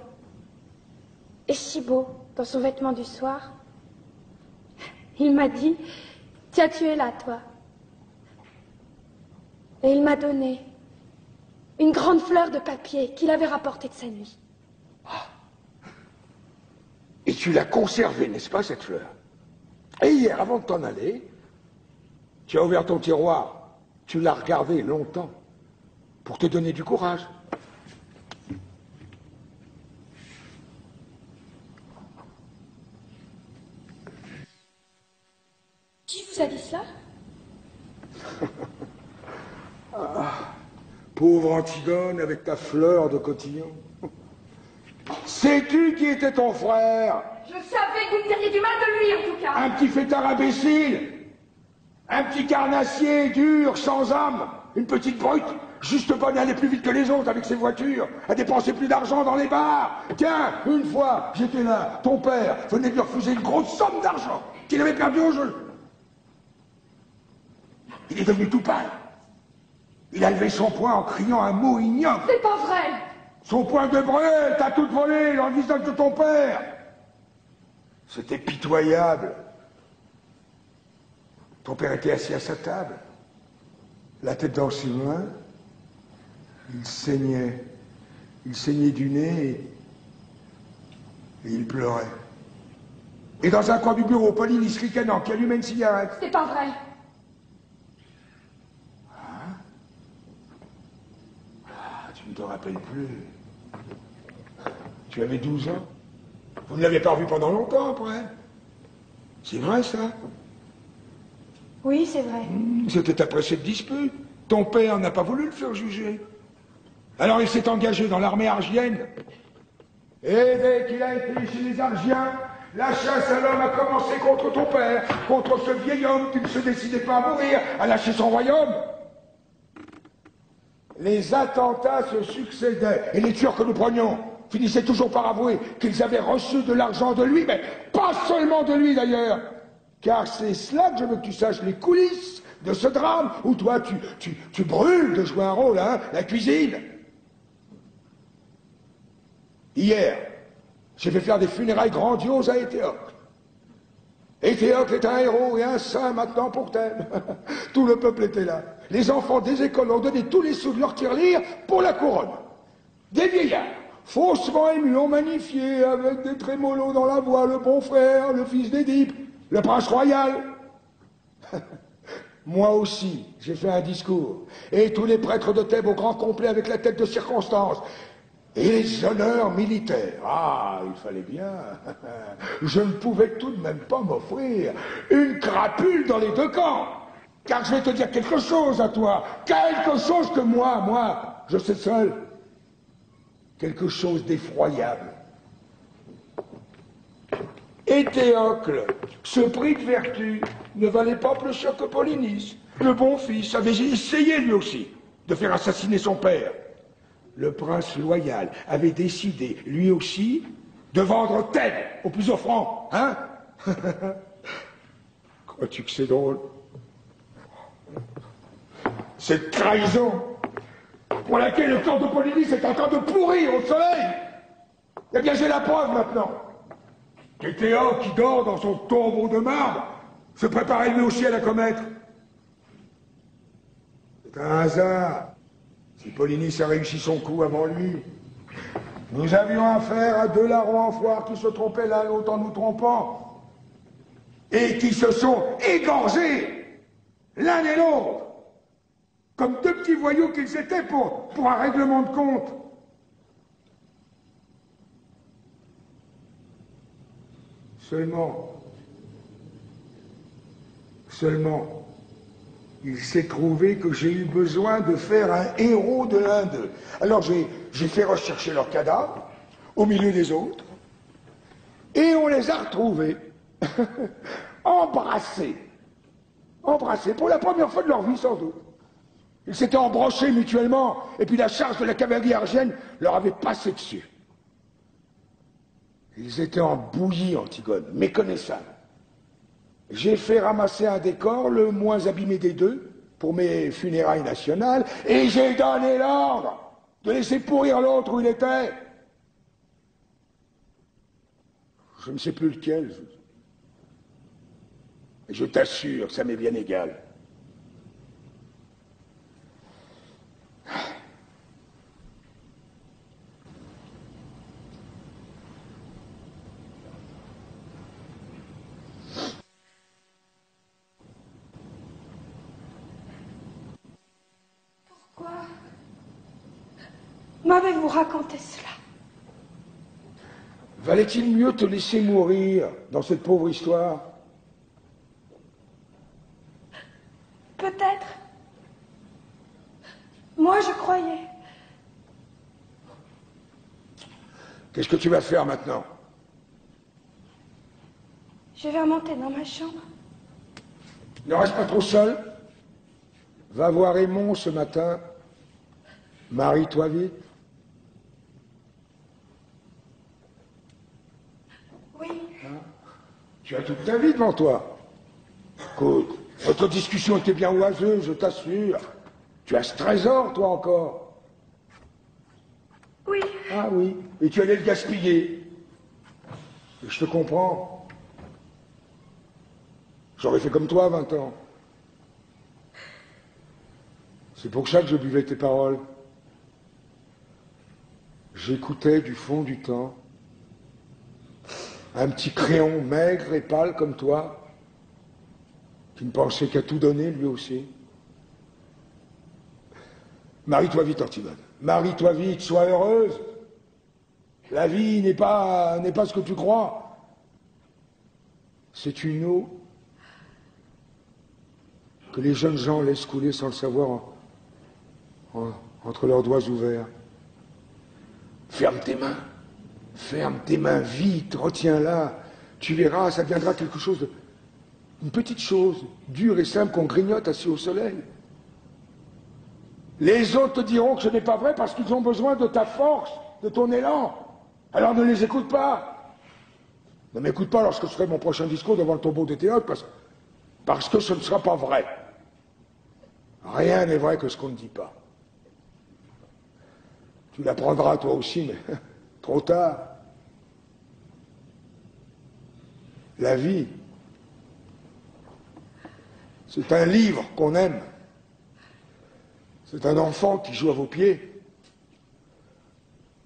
S2: et si beau dans son vêtement du soir. Il m'a dit, tiens, tu es là, toi. Et il m'a donné une grande fleur de papier qu'il avait rapportée de sa nuit.
S6: Ah. Et tu l'as conservée, n'est-ce pas, cette fleur? Et hier, avant de t'en aller, tu as ouvert ton tiroir, tu l'as regardée longtemps, pour te donner du courage.
S2: Qui vous a dit ça?
S6: Ah, pauvre Antigone avec ta fleur de cotillon. Sais-tu qui était ton frère?
S2: Je savais que vous me diriez du mal de lui, en tout cas.
S6: Un petit fêtard imbécile, un petit carnassier dur, sans âme, une petite brute, juste bonne à aller plus vite que les autres avec ses voitures, à dépenser plus d'argent dans les bars. Tiens, une fois, j'étais là, ton père venait de lui refuser une grosse somme d'argent qu'il avait perdu au jeu. Il est devenu tout pâle. Il a levé son poing en criant un mot ignoble.
S2: C'est pas vrai.
S6: Son poing de brûle, t'as tout volé dans le visage de ton père. C'était pitoyable. Ton père était assis à sa table, la tête dans ses mains. Il saignait. Il saignait du nez et il pleurait. Et dans un coin du bureau, Polynice ricanant qui allumait une cigarette.
S2: C'est pas vrai.
S6: Tu ne te rappelles plus. Tu avais 12 ans. Vous ne l'avez pas revu pendant longtemps après. C'est vrai ça?
S2: Oui, c'est vrai.
S6: C'était après cette dispute. Ton père n'a pas voulu le faire juger. Alors il s'est engagé dans l'armée argienne. Et dès qu'il a été chez les Argiens, la chasse à l'homme a commencé contre ton père, contre ce vieil homme qui ne se décidait pas à mourir, à lâcher son royaume. Les attentats se succédaient, et les tueurs que nous prenions finissaient toujours par avouer qu'ils avaient reçu de l'argent de lui, mais pas seulement de lui d'ailleurs, car c'est cela que je veux que tu saches, les coulisses de ce drame, où toi tu brûles de jouer un rôle, hein, la cuisine. Hier, j'ai fait faire des funérailles grandioses à Éthéocle. Éthéocle est un héros et un saint maintenant pour Thèbes. Tout le peuple était là. Les enfants des écoles ont donné tous les sous de leur tirelire pour la couronne. Des vieillards, faussement émus, ont magnifié avec des trémolos dans la voix le bon frère, le fils d'Édipe, le prince royal. Moi aussi, j'ai fait un discours. Et tous les prêtres de Thèbes au grand complet avec la tête de circonstance. Et les honneurs militaires. Ah, il fallait bien. Je ne pouvais tout de même pas m'offrir une crapule dans les deux camps. Car je vais te dire quelque chose à toi. Quelque chose que moi, je sais seul. Quelque chose d'effroyable. Et Théocle, ce prix de vertu, ne valait pas plus cher que Polynice. Le bon fils avait essayé lui aussi de faire assassiner son père. Le prince loyal avait décidé, lui aussi, de vendre Thèbes au plus offrant, hein? Crois-tu que c'est drôle? Cette trahison pour laquelle le corps de Polynice est en train de pourrir au soleil. Eh bien, j'ai la preuve maintenant. Et Théo, qui dort dans son tombeau de marbre, se préparait lui aussi à la commettre. C'est un hasard. Si Polynice a réussi son coup avant lui, nous avions affaire à deux larrons en foire qui se trompaient l'un l'autre en nous trompant, et qui se sont égorgés l'un et l'autre, comme deux petits voyous qu'ils étaient pour un règlement de compte. Seulement, il s'est trouvé que j'ai eu besoin de faire un héros de l'un d'eux. Alors j'ai fait rechercher leurs cadavres, au milieu des autres, et on les a retrouvés, embrassés, pour la première fois de leur vie sans doute. Ils s'étaient embrochés mutuellement, et puis la charge de la cavalerie argienne leur avait passé dessus. Ils étaient en bouillie, Antigone, méconnaissables. J'ai fait ramasser un décor, le moins abîmé des deux, pour mes funérailles nationales, et j'ai donné l'ordre de laisser pourrir l'autre où il était. Je ne sais plus lequel. Et je t'assure, ça m'est bien égal.
S2: M'avez-vous raconté cela?
S6: Valait-il mieux te laisser mourir dans cette pauvre histoire?
S2: Peut-être. Moi, je croyais.
S6: Qu'est-ce que tu vas faire maintenant?
S2: Je vais remonter dans ma chambre.
S6: Ne reste pas trop seul. Va voir Raymond ce matin. Marie-toi vite.
S2: Oui.
S6: Hein? Tu as toute ta vie devant toi. Écoute, notre discussion était bien oiseuse, je t'assure. Tu as ce trésor, toi, encore.
S2: Oui.
S6: Ah oui, et tu allais le gaspiller. Et je te comprends. J'aurais fait comme toi à 20 ans. C'est pour ça que je buvais tes paroles. J'écoutais du fond du temps un petit créon maigre et pâle comme toi, qui ne pensait qu'à tout donner lui aussi. Marie-toi vite, Antigone. Marie-toi vite, sois heureuse. La vie n'est pas ce que tu crois. C'est une eau que les jeunes gens laissent couler sans le savoir entre leurs doigts ouverts. Ferme tes mains vite, retiens-la. Tu verras, ça deviendra quelque chose de... une petite chose, dure et simple qu'on grignote assis au soleil. Les autres te diront que ce n'est pas vrai parce qu'ils ont besoin de ta force, de ton élan. Alors ne les écoute pas. Ne m'écoute pas lorsque je ferai mon prochain discours devant le tombeau de Théocle parce que ce ne sera pas vrai. Rien n'est vrai que ce qu'on ne dit pas. Tu l'apprendras toi aussi, mais trop tard. La vie, c'est un livre qu'on aime. C'est un enfant qui joue à vos pieds.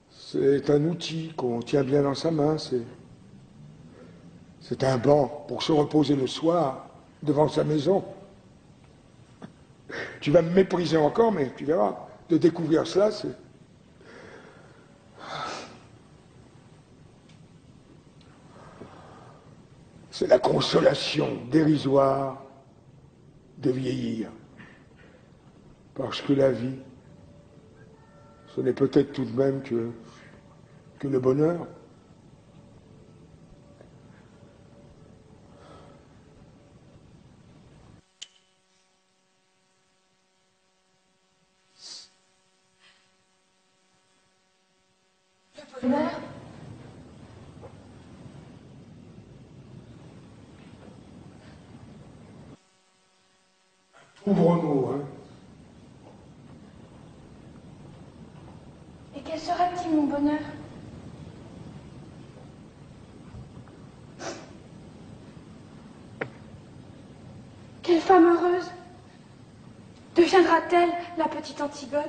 S6: C'est un outil qu'on tient bien dans sa main. C'est un banc pour se reposer le soir devant sa maison. Tu vas me mépriser encore, mais tu verras. De découvrir cela, C'est la consolation dérisoire de vieillir. Parce que la vie, ce n'est peut-être tout de même que le bonheur.
S2: Le bonheur?
S6: Pauvre mot, hein.
S2: Et quel sera-t-il, mon bonheur? Quelle femme heureuse deviendra-t-elle la petite Antigone?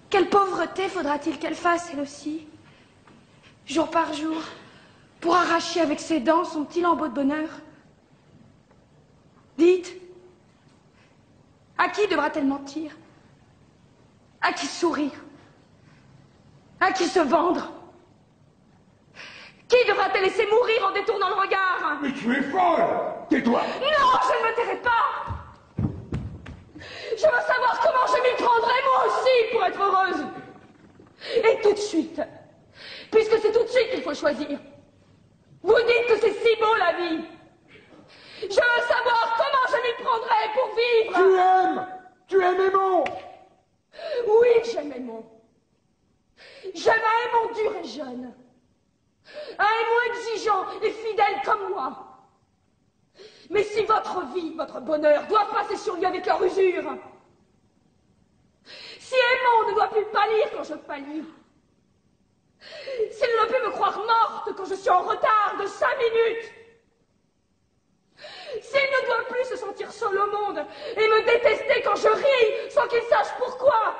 S2: Quelle pauvreté faudra-t-il qu'elle fasse, elle aussi, jour par jour, pour arracher avec ses dents son petit lambeau de bonheur? Dites, à qui devra-t-elle mentir? À qui sourire? À qui se vendre? Qui devra-t-elle laisser mourir en détournant le regard?
S6: Mais tu es folle! Tais-toi!
S2: Non, je ne me tairai pas! Je veux savoir comment je m'y prendrai, moi aussi, pour être heureuse. Et tout de suite, puisque c'est tout de suite qu'il faut choisir. Vous dites que c'est si beau, la vie. Je veux savoir comment je m'y prendrai pour vivre.
S6: Tu aimes Aimon.
S2: Oui, j'aime Aimon. J'aime un Aimon dur et jeune. Un Aimon exigeant et fidèle comme moi. Mais si votre vie, votre bonheur, doit passer sur lui avec leur usure, si Aimon ne doit plus pâlir quand je pâlis, s'il ne doit plus me croire morte quand je suis en retard de 5 minutes, s'il ne doit plus se sentir seul au monde et me détester quand je ris sans qu'il sache pourquoi,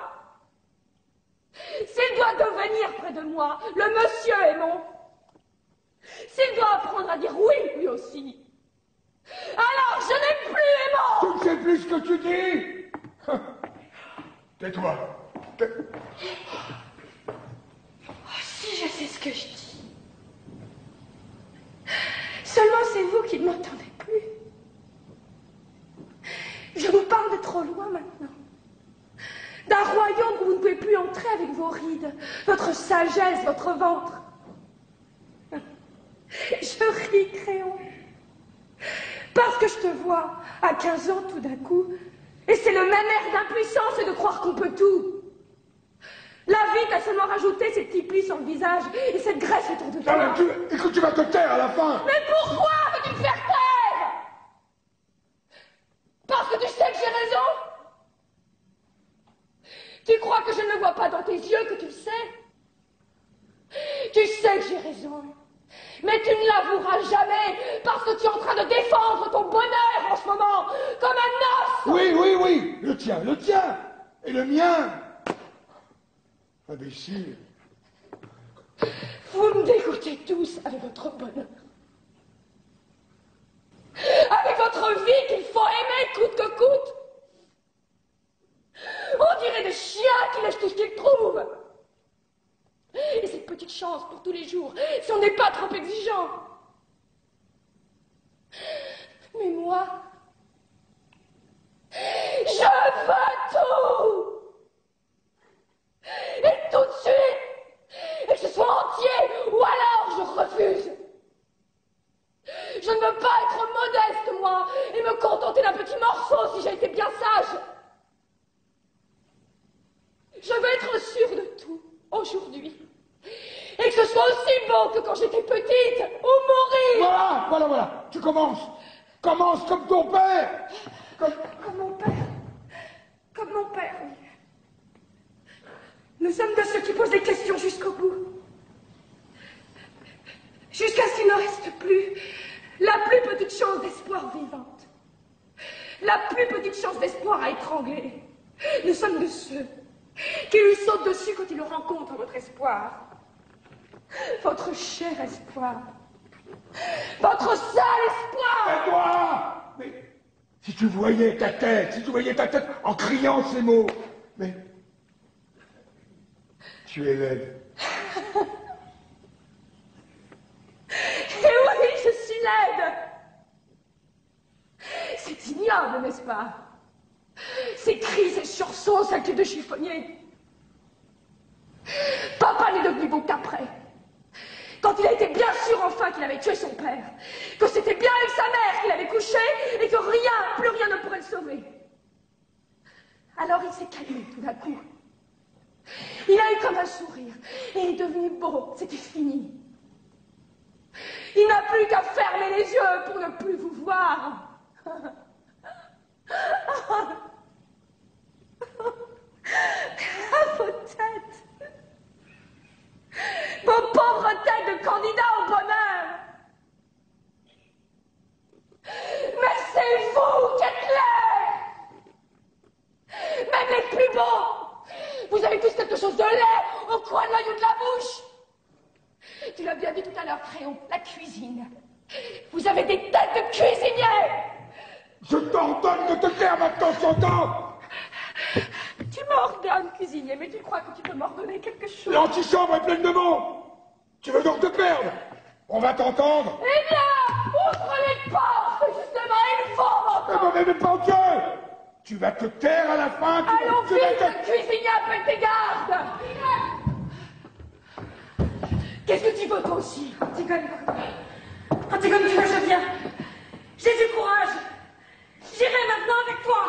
S2: s'il doit devenir près de moi le monsieur Aimon, s'il doit apprendre à dire oui lui aussi, alors je n'ai plus Aimon.
S6: Tu ne sais plus ce que tu dis. Tais-toi.
S2: Oh, si je sais ce que je dis. Seulement c'est vous qui ne m'entendez plus. Je vous parle de trop loin maintenant. D'un royaume où vous ne pouvez plus entrer avec vos rides, votre sagesse, votre ventre. Je ris, Créon. Parce que je te vois à 15 ans tout d'un coup, et c'est le même air d'impuissance et de croire qu'on peut tout. La vie t'a seulement rajouté ces petits plis sur le visage et cette graisse autour de toi.
S6: Écoute, tu vas te taire à la fin.
S2: Mais pourquoi veux-tu me faire taire? Parce que tu sais que j'ai raison? Tu crois que je ne le vois pas dans tes yeux que tu le sais? Tu sais que j'ai raison. Mais tu ne l'avoueras jamais parce que tu es en train de défendre ton bonheur en ce moment, comme un os.
S6: Oui, le tien, et le mien. Imbécile.
S2: Vous me dégoûtez tous avec votre bonheur. Avec votre vie qu'il faut aimer coûte que coûte. On dirait des chiens qui lèchent tout ce qu'ils trouvent. Et cette petite chance pour tous les jours, si on n'est pas trop exigeant. Mais moi, je veux tout. Et tout de suite. Et que ce soit entier, ou alors je refuse. Je ne veux pas être modeste, moi, et me contenter d'un petit morceau si j'ai été bien sage. Je veux être sûre de tout, aujourd'hui. Et que ce soit aussi beau que quand j'étais petite, ou mourir.
S6: Voilà. Tu commences. Commence comme ton père.
S2: Comme mon père. Comme mon père, oui. Nous sommes de ceux qui posent des questions jusqu'au bout. Jusqu'à ce qu'il ne reste plus la plus petite chance d'espoir vivante. La plus petite chance d'espoir à étrangler. Nous sommes de ceux qui lui sautent dessus quand il le rencontre, votre espoir. Votre cher espoir. Votre seul espoir.
S6: Et toi? Mais si tu voyais ta tête, en criant ces mots. Mais tu es laide.
S2: ignoble, n'est-ce pas? Ces cris, ces sursauts, cette tête de chiffonnier. Papa n'est devenu beau qu'après. Quand il a été bien sûr enfin qu'il avait tué son père, que c'était bien avec sa mère qu'il avait couché et que rien, plus rien ne pourrait le sauver. Alors il s'est calmé tout d'un coup. Il a eu comme un sourire et il est devenu beau, c'était fini. Il n'a plus qu'à fermer les yeux pour ne plus vous voir. À vos têtes. Vos pauvres têtes de candidats au bonheur. Mais c'est vous qui êtes laid. Même les plus beaux. Vous avez tous quelque chose de laid au coin de l'œil ou de la bouche. Tu l'as bien dit tout à l'heure, Créon, la cuisine. Vous avez des têtes de cuisiniers.
S6: Je t'ordonne de te taire maintenant, t'entends?
S2: Tu m'ordonnes, cuisinier, mais tu crois que tu peux m'ordonner quelque chose?
S6: L'antichambre est pleine de monde. Tu veux donc te perdre? On va t'entendre.
S2: Eh bien, ouvre les portes, justement, il faut m'entendre.
S6: Mais pas au cœur. Tu vas te taire à la fin.
S2: Allons vite, le cuisinier appelle tes gardes. Qu'est-ce que tu veux, toi aussi?
S4: Antigone, tu veux, je viens. J'ai du courage. J'irai maintenant avec toi.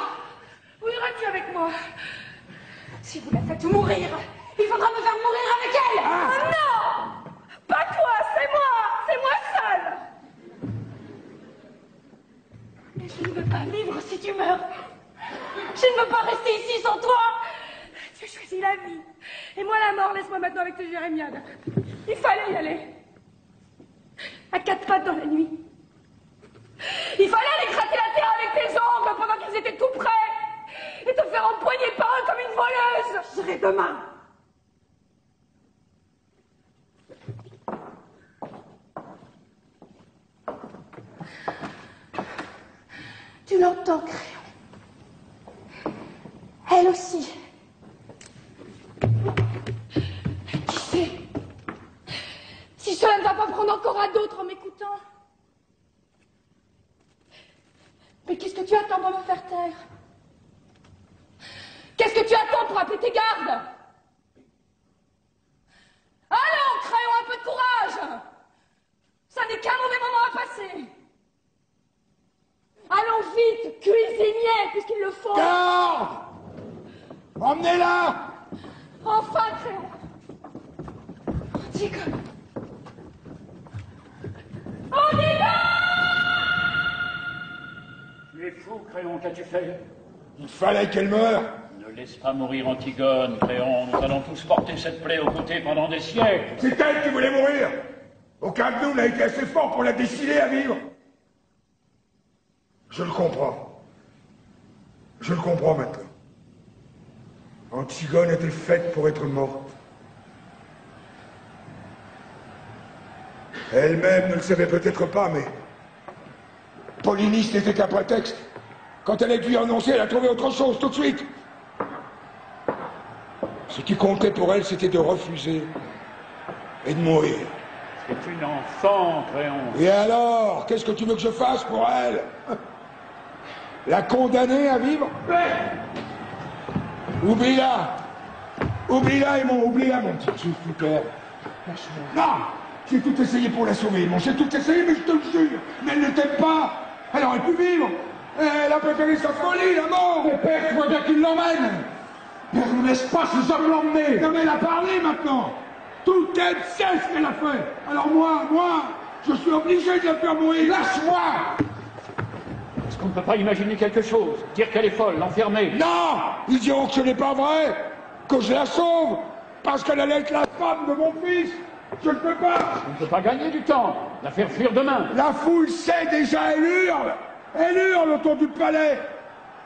S4: Où iras-tu avec moi? Si vous la faites mourir, il faudra me faire mourir avec elle.
S2: Ah non! Pas toi, c'est moi seule.
S4: Mais je ne veux pas vivre si tu meurs. Je ne veux pas rester ici sans toi.
S2: Tu as choisi la vie. Et moi la mort, laisse-moi maintenant avec tes jérémiades. Il fallait y aller. À quatre pattes dans la nuit. Il fallait aller gratter la terre avec tes ongles pendant qu'ils étaient tout près. Et te faire empoigner par eux comme une voleuse.
S4: Je serai demain.
S2: Tu l'entends, Créon? Elle aussi. Qui sait? Si cela ne va pas prendre encore à d'autres en m'écoutant. Mais qu'est-ce que tu attends pour me faire taire? Qu'est-ce que tu attends pour appeler tes gardes? Allons, Créon, un peu de courage! Ça n'est qu'un mauvais moment à passer. Allons vite, cuisinier, puisqu'il le faut.
S6: Garde! Emmenez-la!
S2: Enfin, Créon. Antigone. Antigone!
S1: Tu es fou, Créon, qu'as-tu fait?
S6: Il fallait qu'elle meure.
S1: Ne laisse pas mourir Antigone, Créon. Nous allons tous porter cette plaie aux côtés pendant des siècles.
S6: C'est elle qui voulait mourir. Aucun de nous n'a été assez fort pour la décider à vivre. Je le comprends. Je le comprends maintenant. Antigone était faite pour être morte. Elle-même ne le savait peut-être pas, mais Polynice n'était qu'un prétexte. Quand elle a dû annoncer, elle a trouvé autre chose tout de suite. Ce qui comptait pour elle, c'était de refuser et de mourir.
S1: C'est une enfant, Créon.
S6: Et alors, qu'est-ce que tu veux que je fasse pour elle? La condamner à vivre? Oublie-la. Oublie-la, oublie-la, mon petit père. Non! J'ai tout essayé pour la sauver, j'ai tout essayé, mais je te le jure. Mais elle ne t'aime pas. Elle aurait pu vivre. Elle a préféré sa folie, la mort.
S8: Mais père, tu vois bien qu'il l'emmène. Père, ne laisse pas ces hommes l'emmener.
S6: Non, mais elle a parlé maintenant. Tout elle sait ce qu'elle a fait. Alors moi, je suis obligé de la faire mourir.
S8: Lâche-moi.
S1: Est-ce qu'on ne peut pas imaginer quelque chose? Dire qu'elle est folle, l'enfermer?
S6: Non! Ils diront que ce n'est pas vrai, que je la sauve, parce qu'elle allait être la femme de mon fils. Je ne peux pas.
S1: On ne peut pas gagner du temps. La faire fuir demain.
S6: La foule sait déjà, elle hurle autour du palais.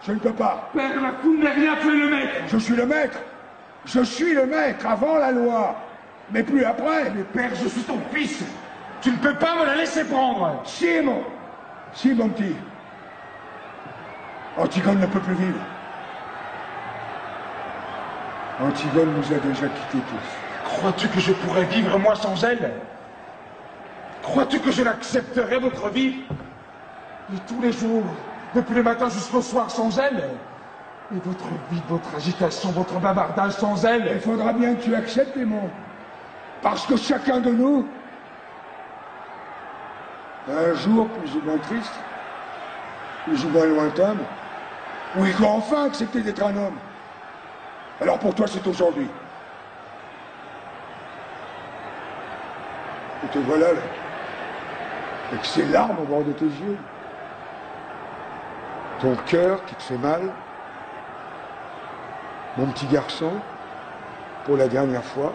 S6: Je ne peux pas.
S8: Père, la foule n'est rien, tu es le maître.
S6: Je suis le maître. Je suis le maître avant la loi, mais plus après.
S8: Mais père, je suis ton fils. Tu ne peux pas me la laisser prendre.
S6: Si, mon petit. Antigone ne peut plus vivre. Antigone nous a déjà quittés tous.
S8: Crois-tu que je pourrais vivre moi sans elle? Crois-tu que je l'accepterais, votre vie? Et tous les jours,
S6: Depuis le matin jusqu'au soir sans elle. Et votre vie, votre agitation, votre bavardage sans elle. Il faudra bien que tu acceptes, Aimon. Parce que chacun de nous, un jour plus ou moins triste, plus ou moins lointain, où il doit enfin accepter d'être un homme. Alors pour toi, c'est aujourd'hui. Et te voilà là, avec ces larmes au bord de tes yeux. Ton cœur qui te fait mal. Mon petit garçon, pour la dernière fois.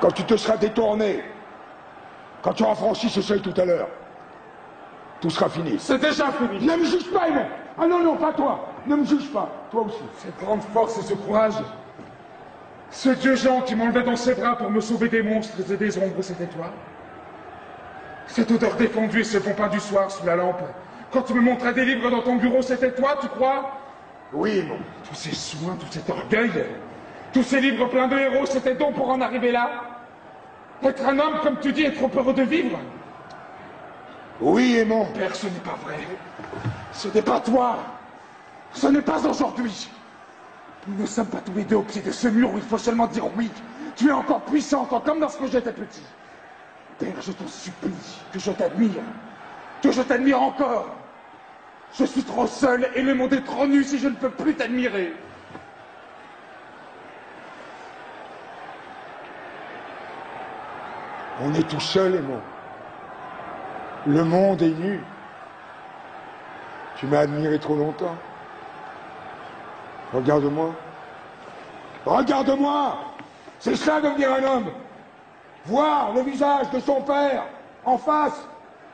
S6: Quand tu te seras détourné, quand tu auras franchi ce seuil tout à l'heure, tout sera fini. C'est déjà fini. Ne me juge pas, Aimon. Ah non, non, pas toi. Ne me juge pas. Toi aussi. Cette grande force et ce courage, ce Dieu Jean qui m'enlevait dans ses bras pour me sauver des monstres et des ombres, c'était toi. Cette odeur défendue et ce bon pain du soir sous la lampe, quand tu me montrais des livres dans ton bureau, c'était toi, tu crois? Oui, Aimon. Tous ces soins, tout cet orgueil, tous ces livres pleins de héros, c'était donc pour en arriver là? Être un homme, comme tu dis, est trop heureux de vivre? Oui, Aimon. Père, ce n'est pas vrai. Ce n'est pas toi. Ce n'est pas aujourd'hui. Nous ne sommes pas tous les deux au pied de ce mur où il faut seulement dire oui. Tu es encore puissant, encore comme lorsque j'étais petit. Père, je t'en supplie, que je t'admire. Que je t'admire encore. Je suis trop seul et le monde est trop nu si je ne peux plus t'admirer. On est tout seul, Aimon. Le monde est nu. Tu m'as admiré trop longtemps. Regarde-moi. Regarde-moi! C'est ça devenir un homme. Voir le visage de son père en face,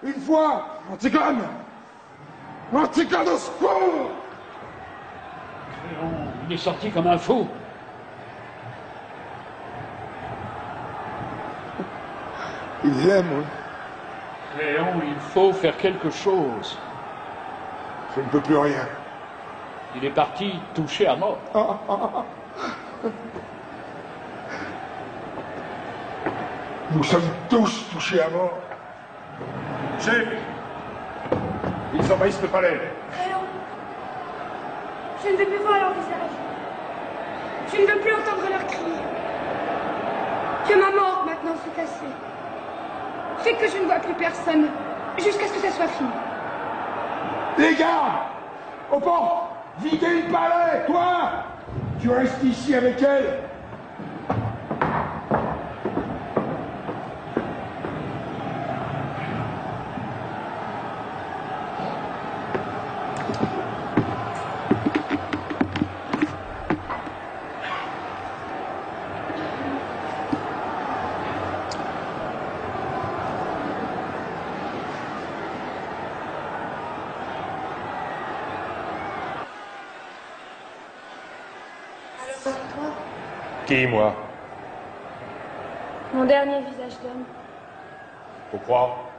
S6: une fois. Antigone! Antigone, au secours!
S1: Il est sorti comme un fou.
S6: Il l'aime, oui.
S1: Léon, il faut faire quelque chose.
S6: Je ne peux plus rien.
S1: Il est parti touché à mort.
S6: Nous sommes tous touchés à mort.
S8: Chef, ils envahissent le palais.
S2: Léon, je ne veux plus voir leur visage. Je ne veux plus entendre leurs cris. Que ma mort maintenant soit assez. Fais que je ne vois plus personne, jusqu'à ce que ça soit fini.
S6: Les gardes! Au port! Videz le palais! Toi! Tu restes ici avec elle!
S8: Qui, moi?
S2: Mon dernier visage d'homme.
S8: Pourquoi?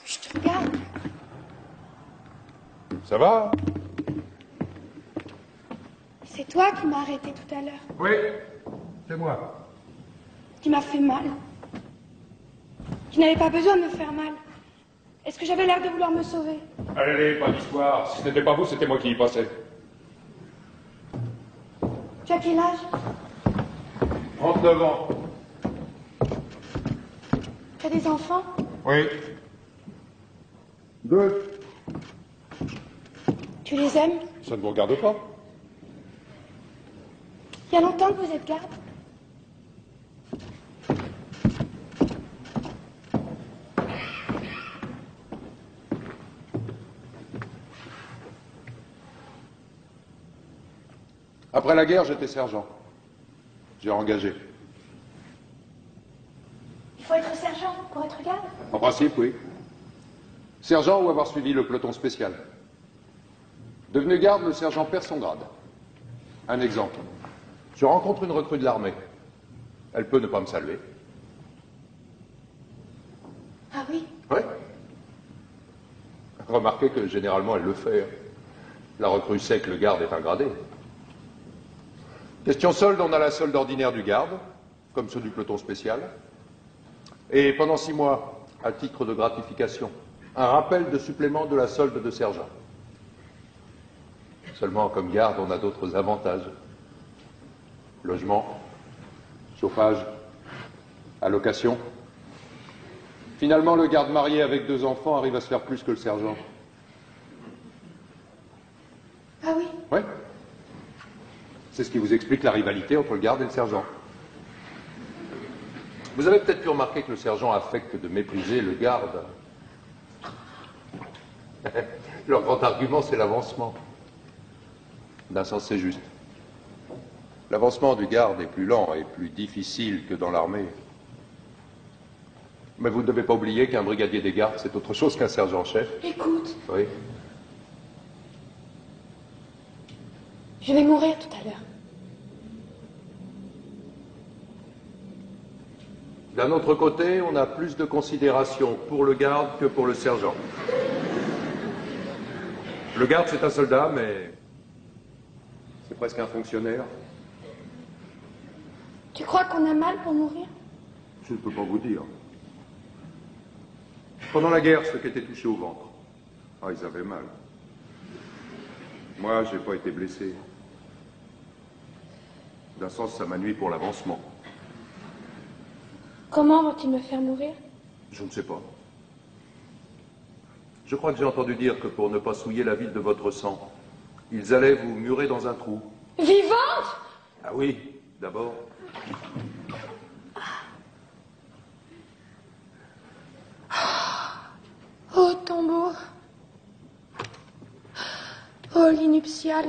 S2: Je te regarde.
S8: Ça va?
S2: C'est toi qui m'as arrêté tout à l'heure.
S8: Oui, c'est moi.
S2: Tu m'as fait mal. Tu n'avais pas besoin de me faire mal. Est-ce que j'avais l'air de vouloir me sauver?
S8: Allez, pas d'histoire. Si ce n'était pas vous, c'était moi qui y passais.
S2: Tu as quel âge?
S8: 39 ans.
S2: Tu as des enfants?
S8: Oui. 2.
S2: Tu les aimes?
S8: Ça ne vous regarde pas?
S2: Il y a longtemps que vous êtes garde?
S7: Après la guerre, j'étais sergent. J'ai engagé.
S2: Il faut être sergent pour être garde?
S7: En principe, oui. Sergent ou avoir suivi le peloton spécial. Devenu garde, le sergent perd son grade. Un exemple. Je rencontre une recrue de l'armée. Elle peut ne pas me saluer.
S2: Ah oui?
S7: Ouais. Remarquez que généralement elle le fait. La recrue sait que le garde est un gradé. Question solde, on a la solde ordinaire du garde, comme ceux du peloton spécial. Et pendant 6 mois, à titre de gratification, un rappel de supplément de la solde de sergent. Seulement, comme garde, on a d'autres avantages. Logement, chauffage, allocation. Finalement, le garde marié avec 2 enfants arrive à se faire plus que le sergent.
S2: Ah oui?
S7: Ouais. C'est ce qui vous explique la rivalité entre le garde et le sergent. Vous avez peut-être pu remarquer que le sergent affecte de mépriser le garde. Leur grand argument, c'est l'avancement. D'un sens, c'est juste. L'avancement du garde est plus lent et plus difficile que dans l'armée. Mais vous ne devez pas oublier qu'un brigadier des gardes, c'est autre chose qu'un sergent-chef.
S2: Écoute,
S7: Oui.
S2: je vais mourir tout à l'heure.
S7: D'un autre côté, on a plus de considération pour le garde que pour le sergent. Le garde, c'est un soldat, mais c'est presque un fonctionnaire.
S2: Tu crois qu'on a mal pour mourir?
S7: Je ne peux pas vous dire. Pendant la guerre, ceux qui étaient touchés au ventre, ils avaient mal. Moi, j'ai pas été blessé. D'un sens, ça m'a nui pour l'avancement.
S2: Comment vont-ils me faire mourir?
S7: Je ne sais pas. Je crois que j'ai entendu dire que pour ne pas souiller la ville de votre sang, ils allaient vous murer dans un trou.
S2: Vivante?
S7: Ah oui, d'abord.
S2: Oh, tombeau. Oh, lit nuptial.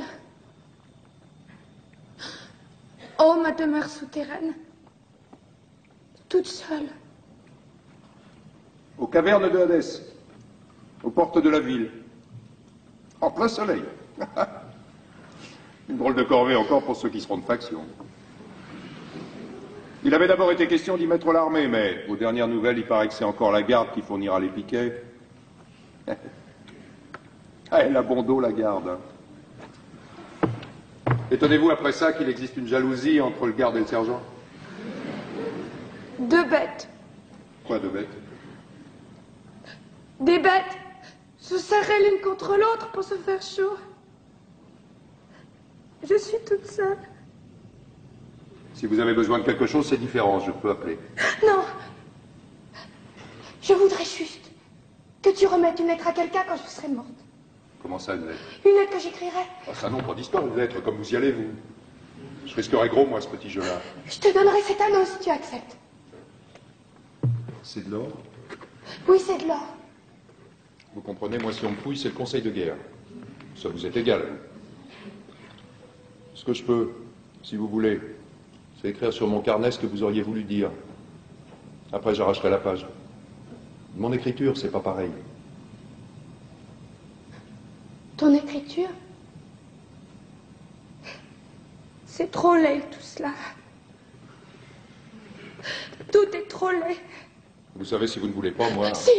S2: Oh, ma demeure souterraine. Toute seule.
S7: Aux cavernes de Hadès, aux portes de la ville, en plein soleil. Une drôle de corvée encore pour ceux qui seront de faction. Il avait d'abord été question d'y mettre l'armée, mais aux dernières nouvelles, il paraît que c'est encore la garde qui fournira les piquets. Elle a bon dos, la garde. Étonnez-vous après ça qu'il existe une jalousie entre le garde et le sergent?
S2: 2 bêtes.
S7: Quoi de bête?
S2: Des bêtes se serraient l'une contre l'autre pour se faire chaud. Je suis toute seule.
S7: Si vous avez besoin de quelque chose, c'est différent, je peux appeler.
S2: Non. Je voudrais juste que tu remettes une lettre à quelqu'un quand je serai morte.
S7: Comment ça, une lettre?
S2: Une lettre que j'écrirai.
S7: Ah, ça non, pas d'histoire, une lettre, comme vous y allez, vous. Je risquerais gros, moi, ce petit jeu-là.
S2: Je te donnerai cet anneau si tu acceptes.
S7: C'est de l'or?
S2: Oui, c'est de l'or.
S7: Vous comprenez, moi, si on me fouille, c'est le conseil de guerre. Ça vous est égal. Ce que je peux, si vous voulez, c'est écrire sur mon carnet ce que vous auriez voulu dire. Après, j'arracherai la page. Mon écriture, c'est pas pareil.
S2: Ton écriture? C'est trop laid, tout cela. Tout est trop laid.
S7: Vous savez, si vous ne voulez pas, moi...
S2: Si!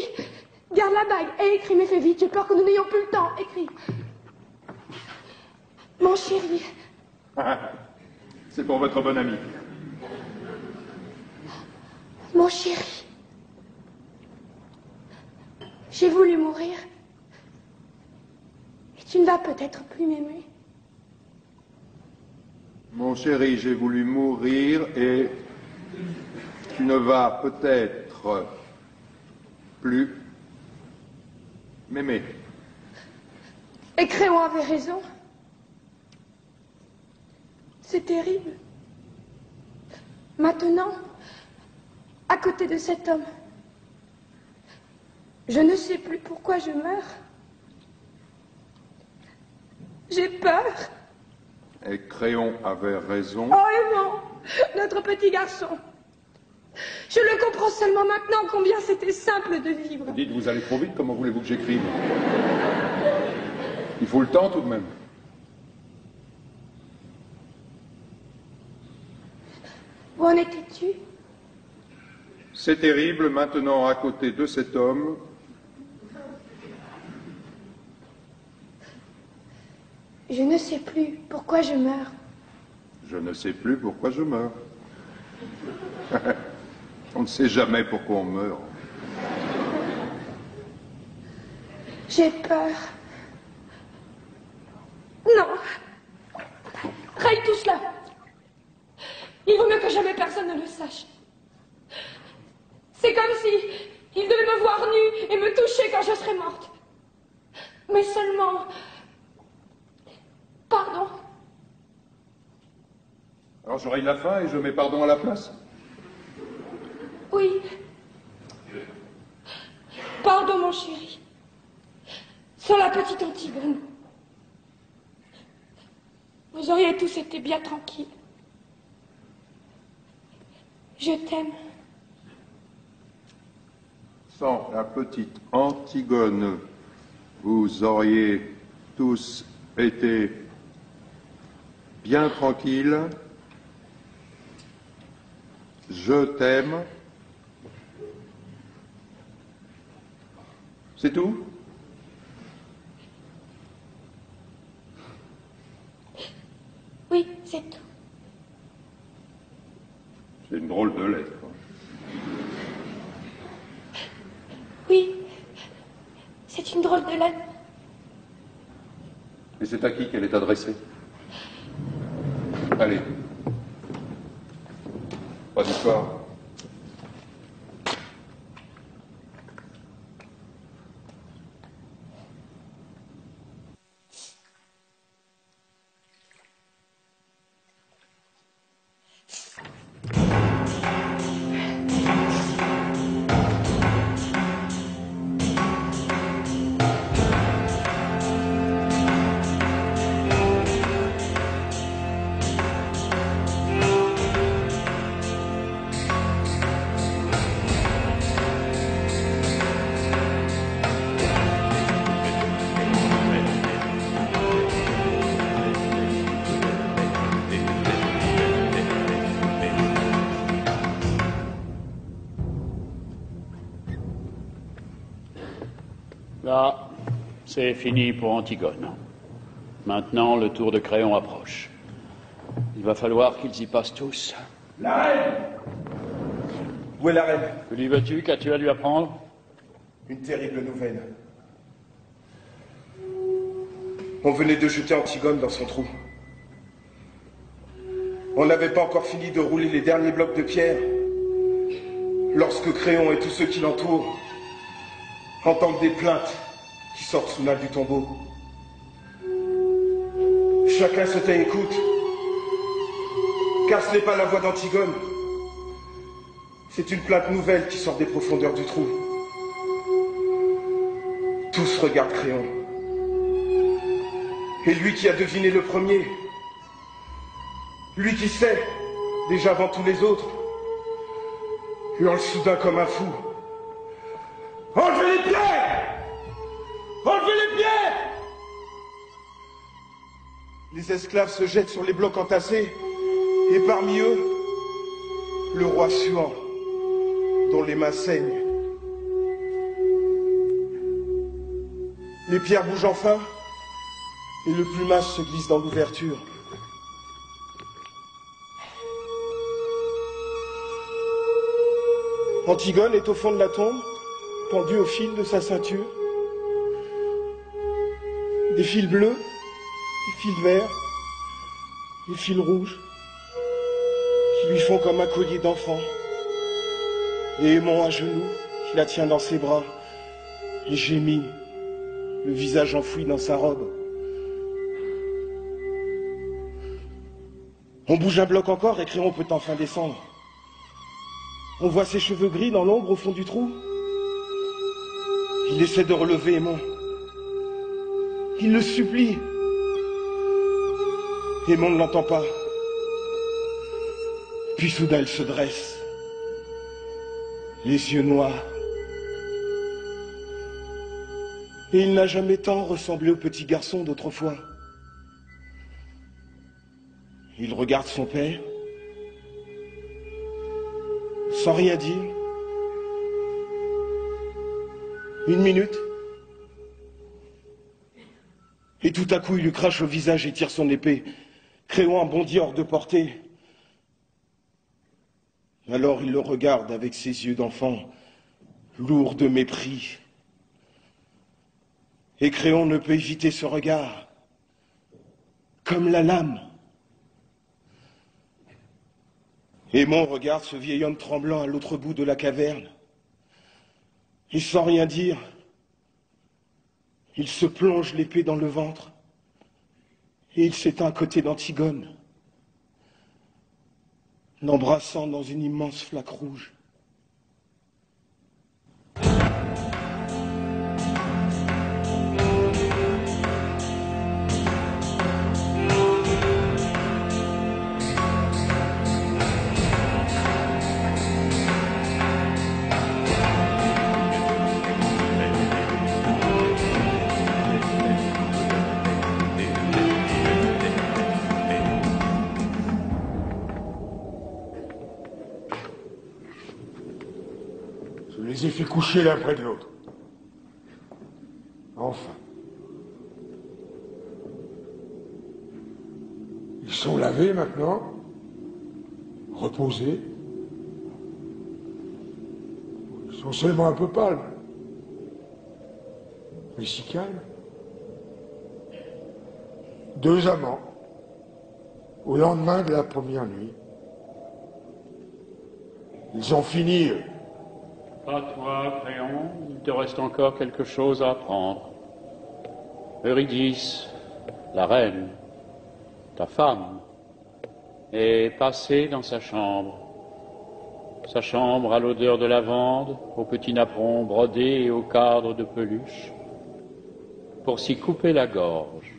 S2: Garde la bague et écris, mais fais vite. J'ai peur que nous n'ayons plus le temps. Écris. Mon chéri.
S7: C'est pour votre bon ami.
S2: Mon chéri. J'ai voulu mourir. Et tu ne vas peut-être plus m'aimer.
S7: Mon chéri, j'ai voulu mourir et tu ne vas peut-être plus m'aimer.
S2: Et Créon avait raison. C'est terrible. Maintenant, à côté de cet homme, je ne sais plus pourquoi je meurs. J'ai peur.
S7: Et Créon avait raison.
S2: Oh, Aimant, notre petit garçon. Je le comprends seulement maintenant combien c'était simple de vivre.
S7: Dites, vous allez trop vite, comment voulez-vous que j'écrive? Il faut le temps tout de même.
S2: Où en étais-tu?
S7: C'est terrible, maintenant à côté de cet homme.
S2: Je ne sais plus pourquoi je meurs.
S7: Je ne sais plus pourquoi je meurs. On ne sait jamais pourquoi on meurt.
S2: J'ai peur.
S4: Non. Raye tout cela. Il vaut mieux que jamais personne ne le sache. C'est comme si il devait me voir nue et me toucher quand je serais morte. Mais seulement... Pardon.
S7: Alors je raye la fin et je mets pardon à la place.
S4: Oui. Pardon, mon chéri. Sur la petite Antigone. Vous auriez tous été bien tranquilles. Je t'aime.
S7: Sans la petite Antigone, vous auriez tous été bien tranquilles. Je t'aime. C'est tout?
S2: Oui, c'est tout.
S7: C'est une drôle de lettre.
S2: Oui, c'est une drôle de lettre.
S7: Et c'est à qui qu'elle est adressée? Allez. Pas d'histoire.
S1: Là, c'est fini pour Antigone. Maintenant, le tour de Créon approche. Il va falloir qu'ils y passent tous.
S9: La reine! Où est la reine?
S1: Que lui veux-tu? Qu'as-tu à lui apprendre?
S9: Une terrible nouvelle. On venait de jeter Antigone dans son trou. On n'avait pas encore fini de rouler les derniers blocs de pierre lorsque Créon et tous ceux qui l'entourent entendent des plaintes qui sortent sous l'âle du tombeau. Chacun se tait et écoute, car ce n'est pas la voix d'Antigone. C'est une plainte nouvelle qui sort des profondeurs du trou. Tous regardent Créon. Et lui qui a deviné le premier, lui qui sait, déjà avant tous les autres, hurle soudain comme un fou. Enlevez les pierres! Enlevez les pierres! Les esclaves se jettent sur les blocs entassés, et parmi eux, le roi suant, dont les mains saignent. Les pierres bougent enfin, et le plumage se glisse dans l'ouverture. Antigone est au fond de la tombe, pendue au fil de sa ceinture. Des fils bleus, des fils verts, des fils rouges, qui lui font comme un collier d'enfant. Et aimant à genoux, qui la tient dans ses bras, et gémit, le visage enfoui dans sa robe. On bouge un bloc encore et Créon peut enfin descendre. On voit ses cheveux gris dans l'ombre au fond du trou. Il essaie de relever Aimon. Il le supplie. Aimon ne l'entend pas. Puis soudain elle se dresse. Les yeux noirs. Et il n'a jamais tant ressemblé au petit garçon d'autrefois. Il regarde son père. Sans rien dire, Une minute. Et tout à coup, il lui crache au visage et tire son épée. Créon bondit hors de portée. Alors il le regarde avec ses yeux d'enfant, lourds de mépris. Et Créon ne peut éviter ce regard, comme la lame. Aimon regarde ce vieil homme tremblant à l'autre bout de la caverne. Et sans rien dire, il se plonge l'épée dans le ventre et il s'éteint à côté d'Antigone, l'embrassant dans une immense flaque rouge.
S6: Je les ai fait coucher l'un près de l'autre. Enfin. Ils sont lavés maintenant, reposés. Ils sont seulement un peu pâles, mais si calmes. Deux amants, au lendemain de la première nuit. Ils ont fini, eux.
S1: Pas toi, Créon, il te reste encore quelque chose à apprendre. Eurydice, la reine, ta femme, est passée dans sa chambre. Sa chambre à l'odeur de lavande, aux petits napperons brodés et aux cadres de peluche, pour s'y couper la gorge.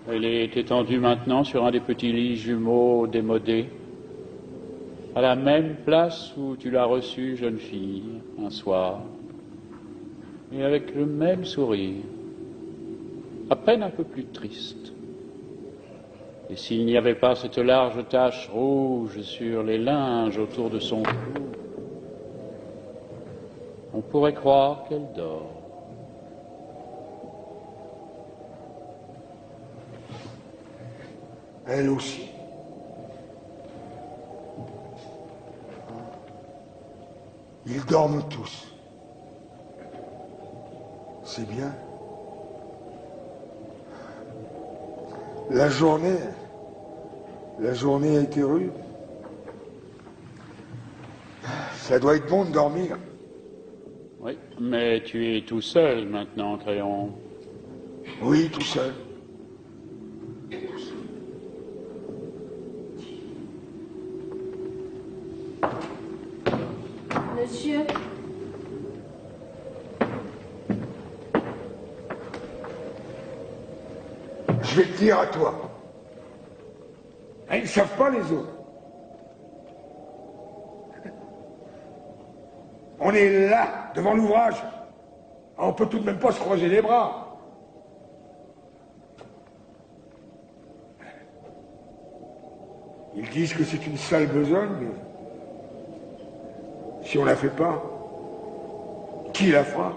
S1: Elle est étendue maintenant sur un des petits lits jumeaux démodés, à la même place où tu l'as reçue, jeune fille, un soir, et avec le même sourire, à peine un peu plus triste. Et s'il n'y avait pas cette large tache rouge sur les linges autour de son cou, on pourrait croire qu'elle dort.
S6: Elle aussi. Ils dorment tous. C'est bien. La journée a été rude. Ça doit être bon de dormir.
S1: Oui, mais tu es tout seul maintenant, Créon.
S6: Oui, tout seul.
S2: Monsieur,
S6: Je vais te dire à toi. Hein, ils ne savent pas les autres. On est là, devant l'ouvrage. On peut tout de même pas se croiser les bras. Ils disent que c'est une sale besogne, mais si on la fait pas, qui la fera?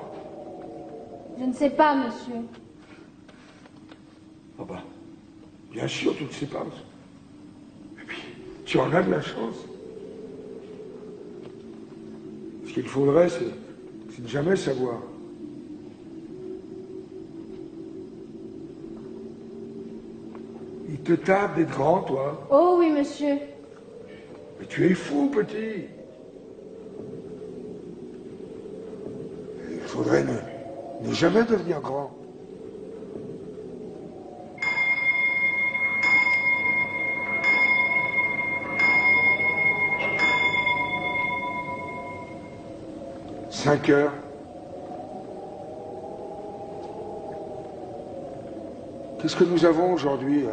S2: je ne sais pas, monsieur.
S6: Ah bah, bien sûr, tu ne sais pas. Et puis, tu en as de la chance. Ce qu'il faudrait, c'est de jamais savoir. Il te tape d'être grand, toi.
S2: Oh oui, monsieur.
S6: Mais tu es fou, petit. Il faudrait ne jamais devenir grand. « 5 heures. Qu'est-ce que nous avons aujourd'hui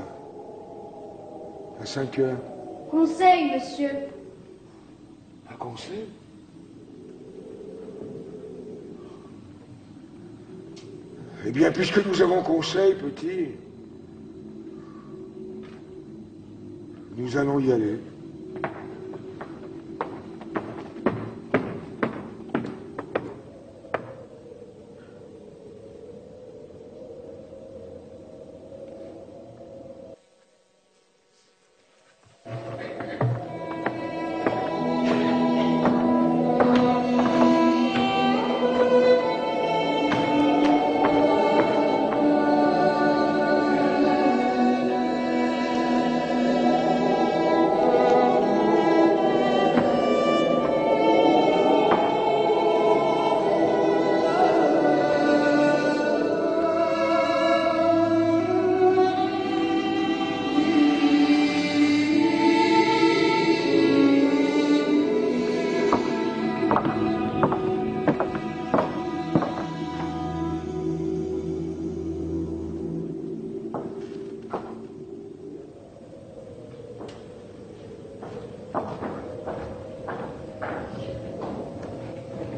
S6: à 5 heures?
S2: Conseil, monsieur.
S6: Un conseil? Eh bien, puisque nous avons conseil, petit, nous allons y aller.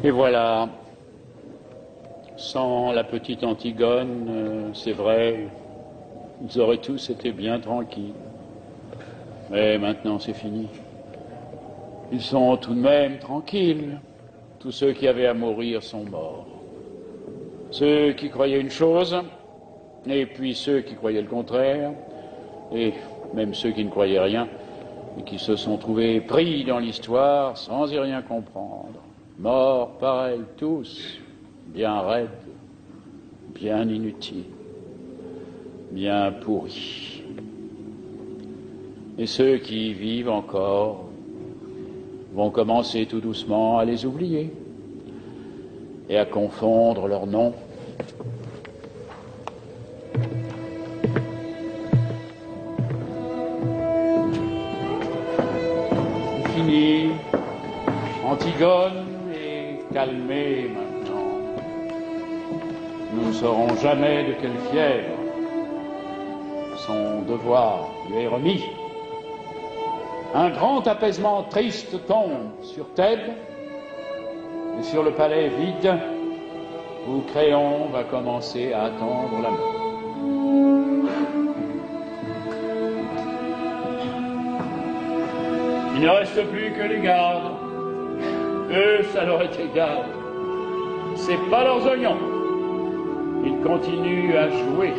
S1: Et voilà, sans la petite Antigone, c'est vrai, ils auraient tous été bien tranquilles. Mais maintenant c'est fini. Ils sont tout de même tranquilles. Tous ceux qui avaient à mourir sont morts. Ceux qui croyaient une chose, et puis ceux qui croyaient le contraire, et même ceux qui ne croyaient rien, et qui se sont trouvés pris dans l'histoire sans y rien comprendre. Morts, pareils, tous, bien raides, bien inutiles, bien pourris. Et ceux qui vivent encore vont commencer tout doucement à les oublier et à confondre leurs noms. C'est fini. Antigone est calmée maintenant. Nous ne saurons jamais de quelle fièvre son devoir lui est remis. Un grand apaisement triste tombe sur Thèbes et sur le palais vide où Créon va commencer à attendre la mort. Il ne reste plus que les gardes. Eux, ça leur est égal. C'est pas leurs oignons. Ils continuent à jouer.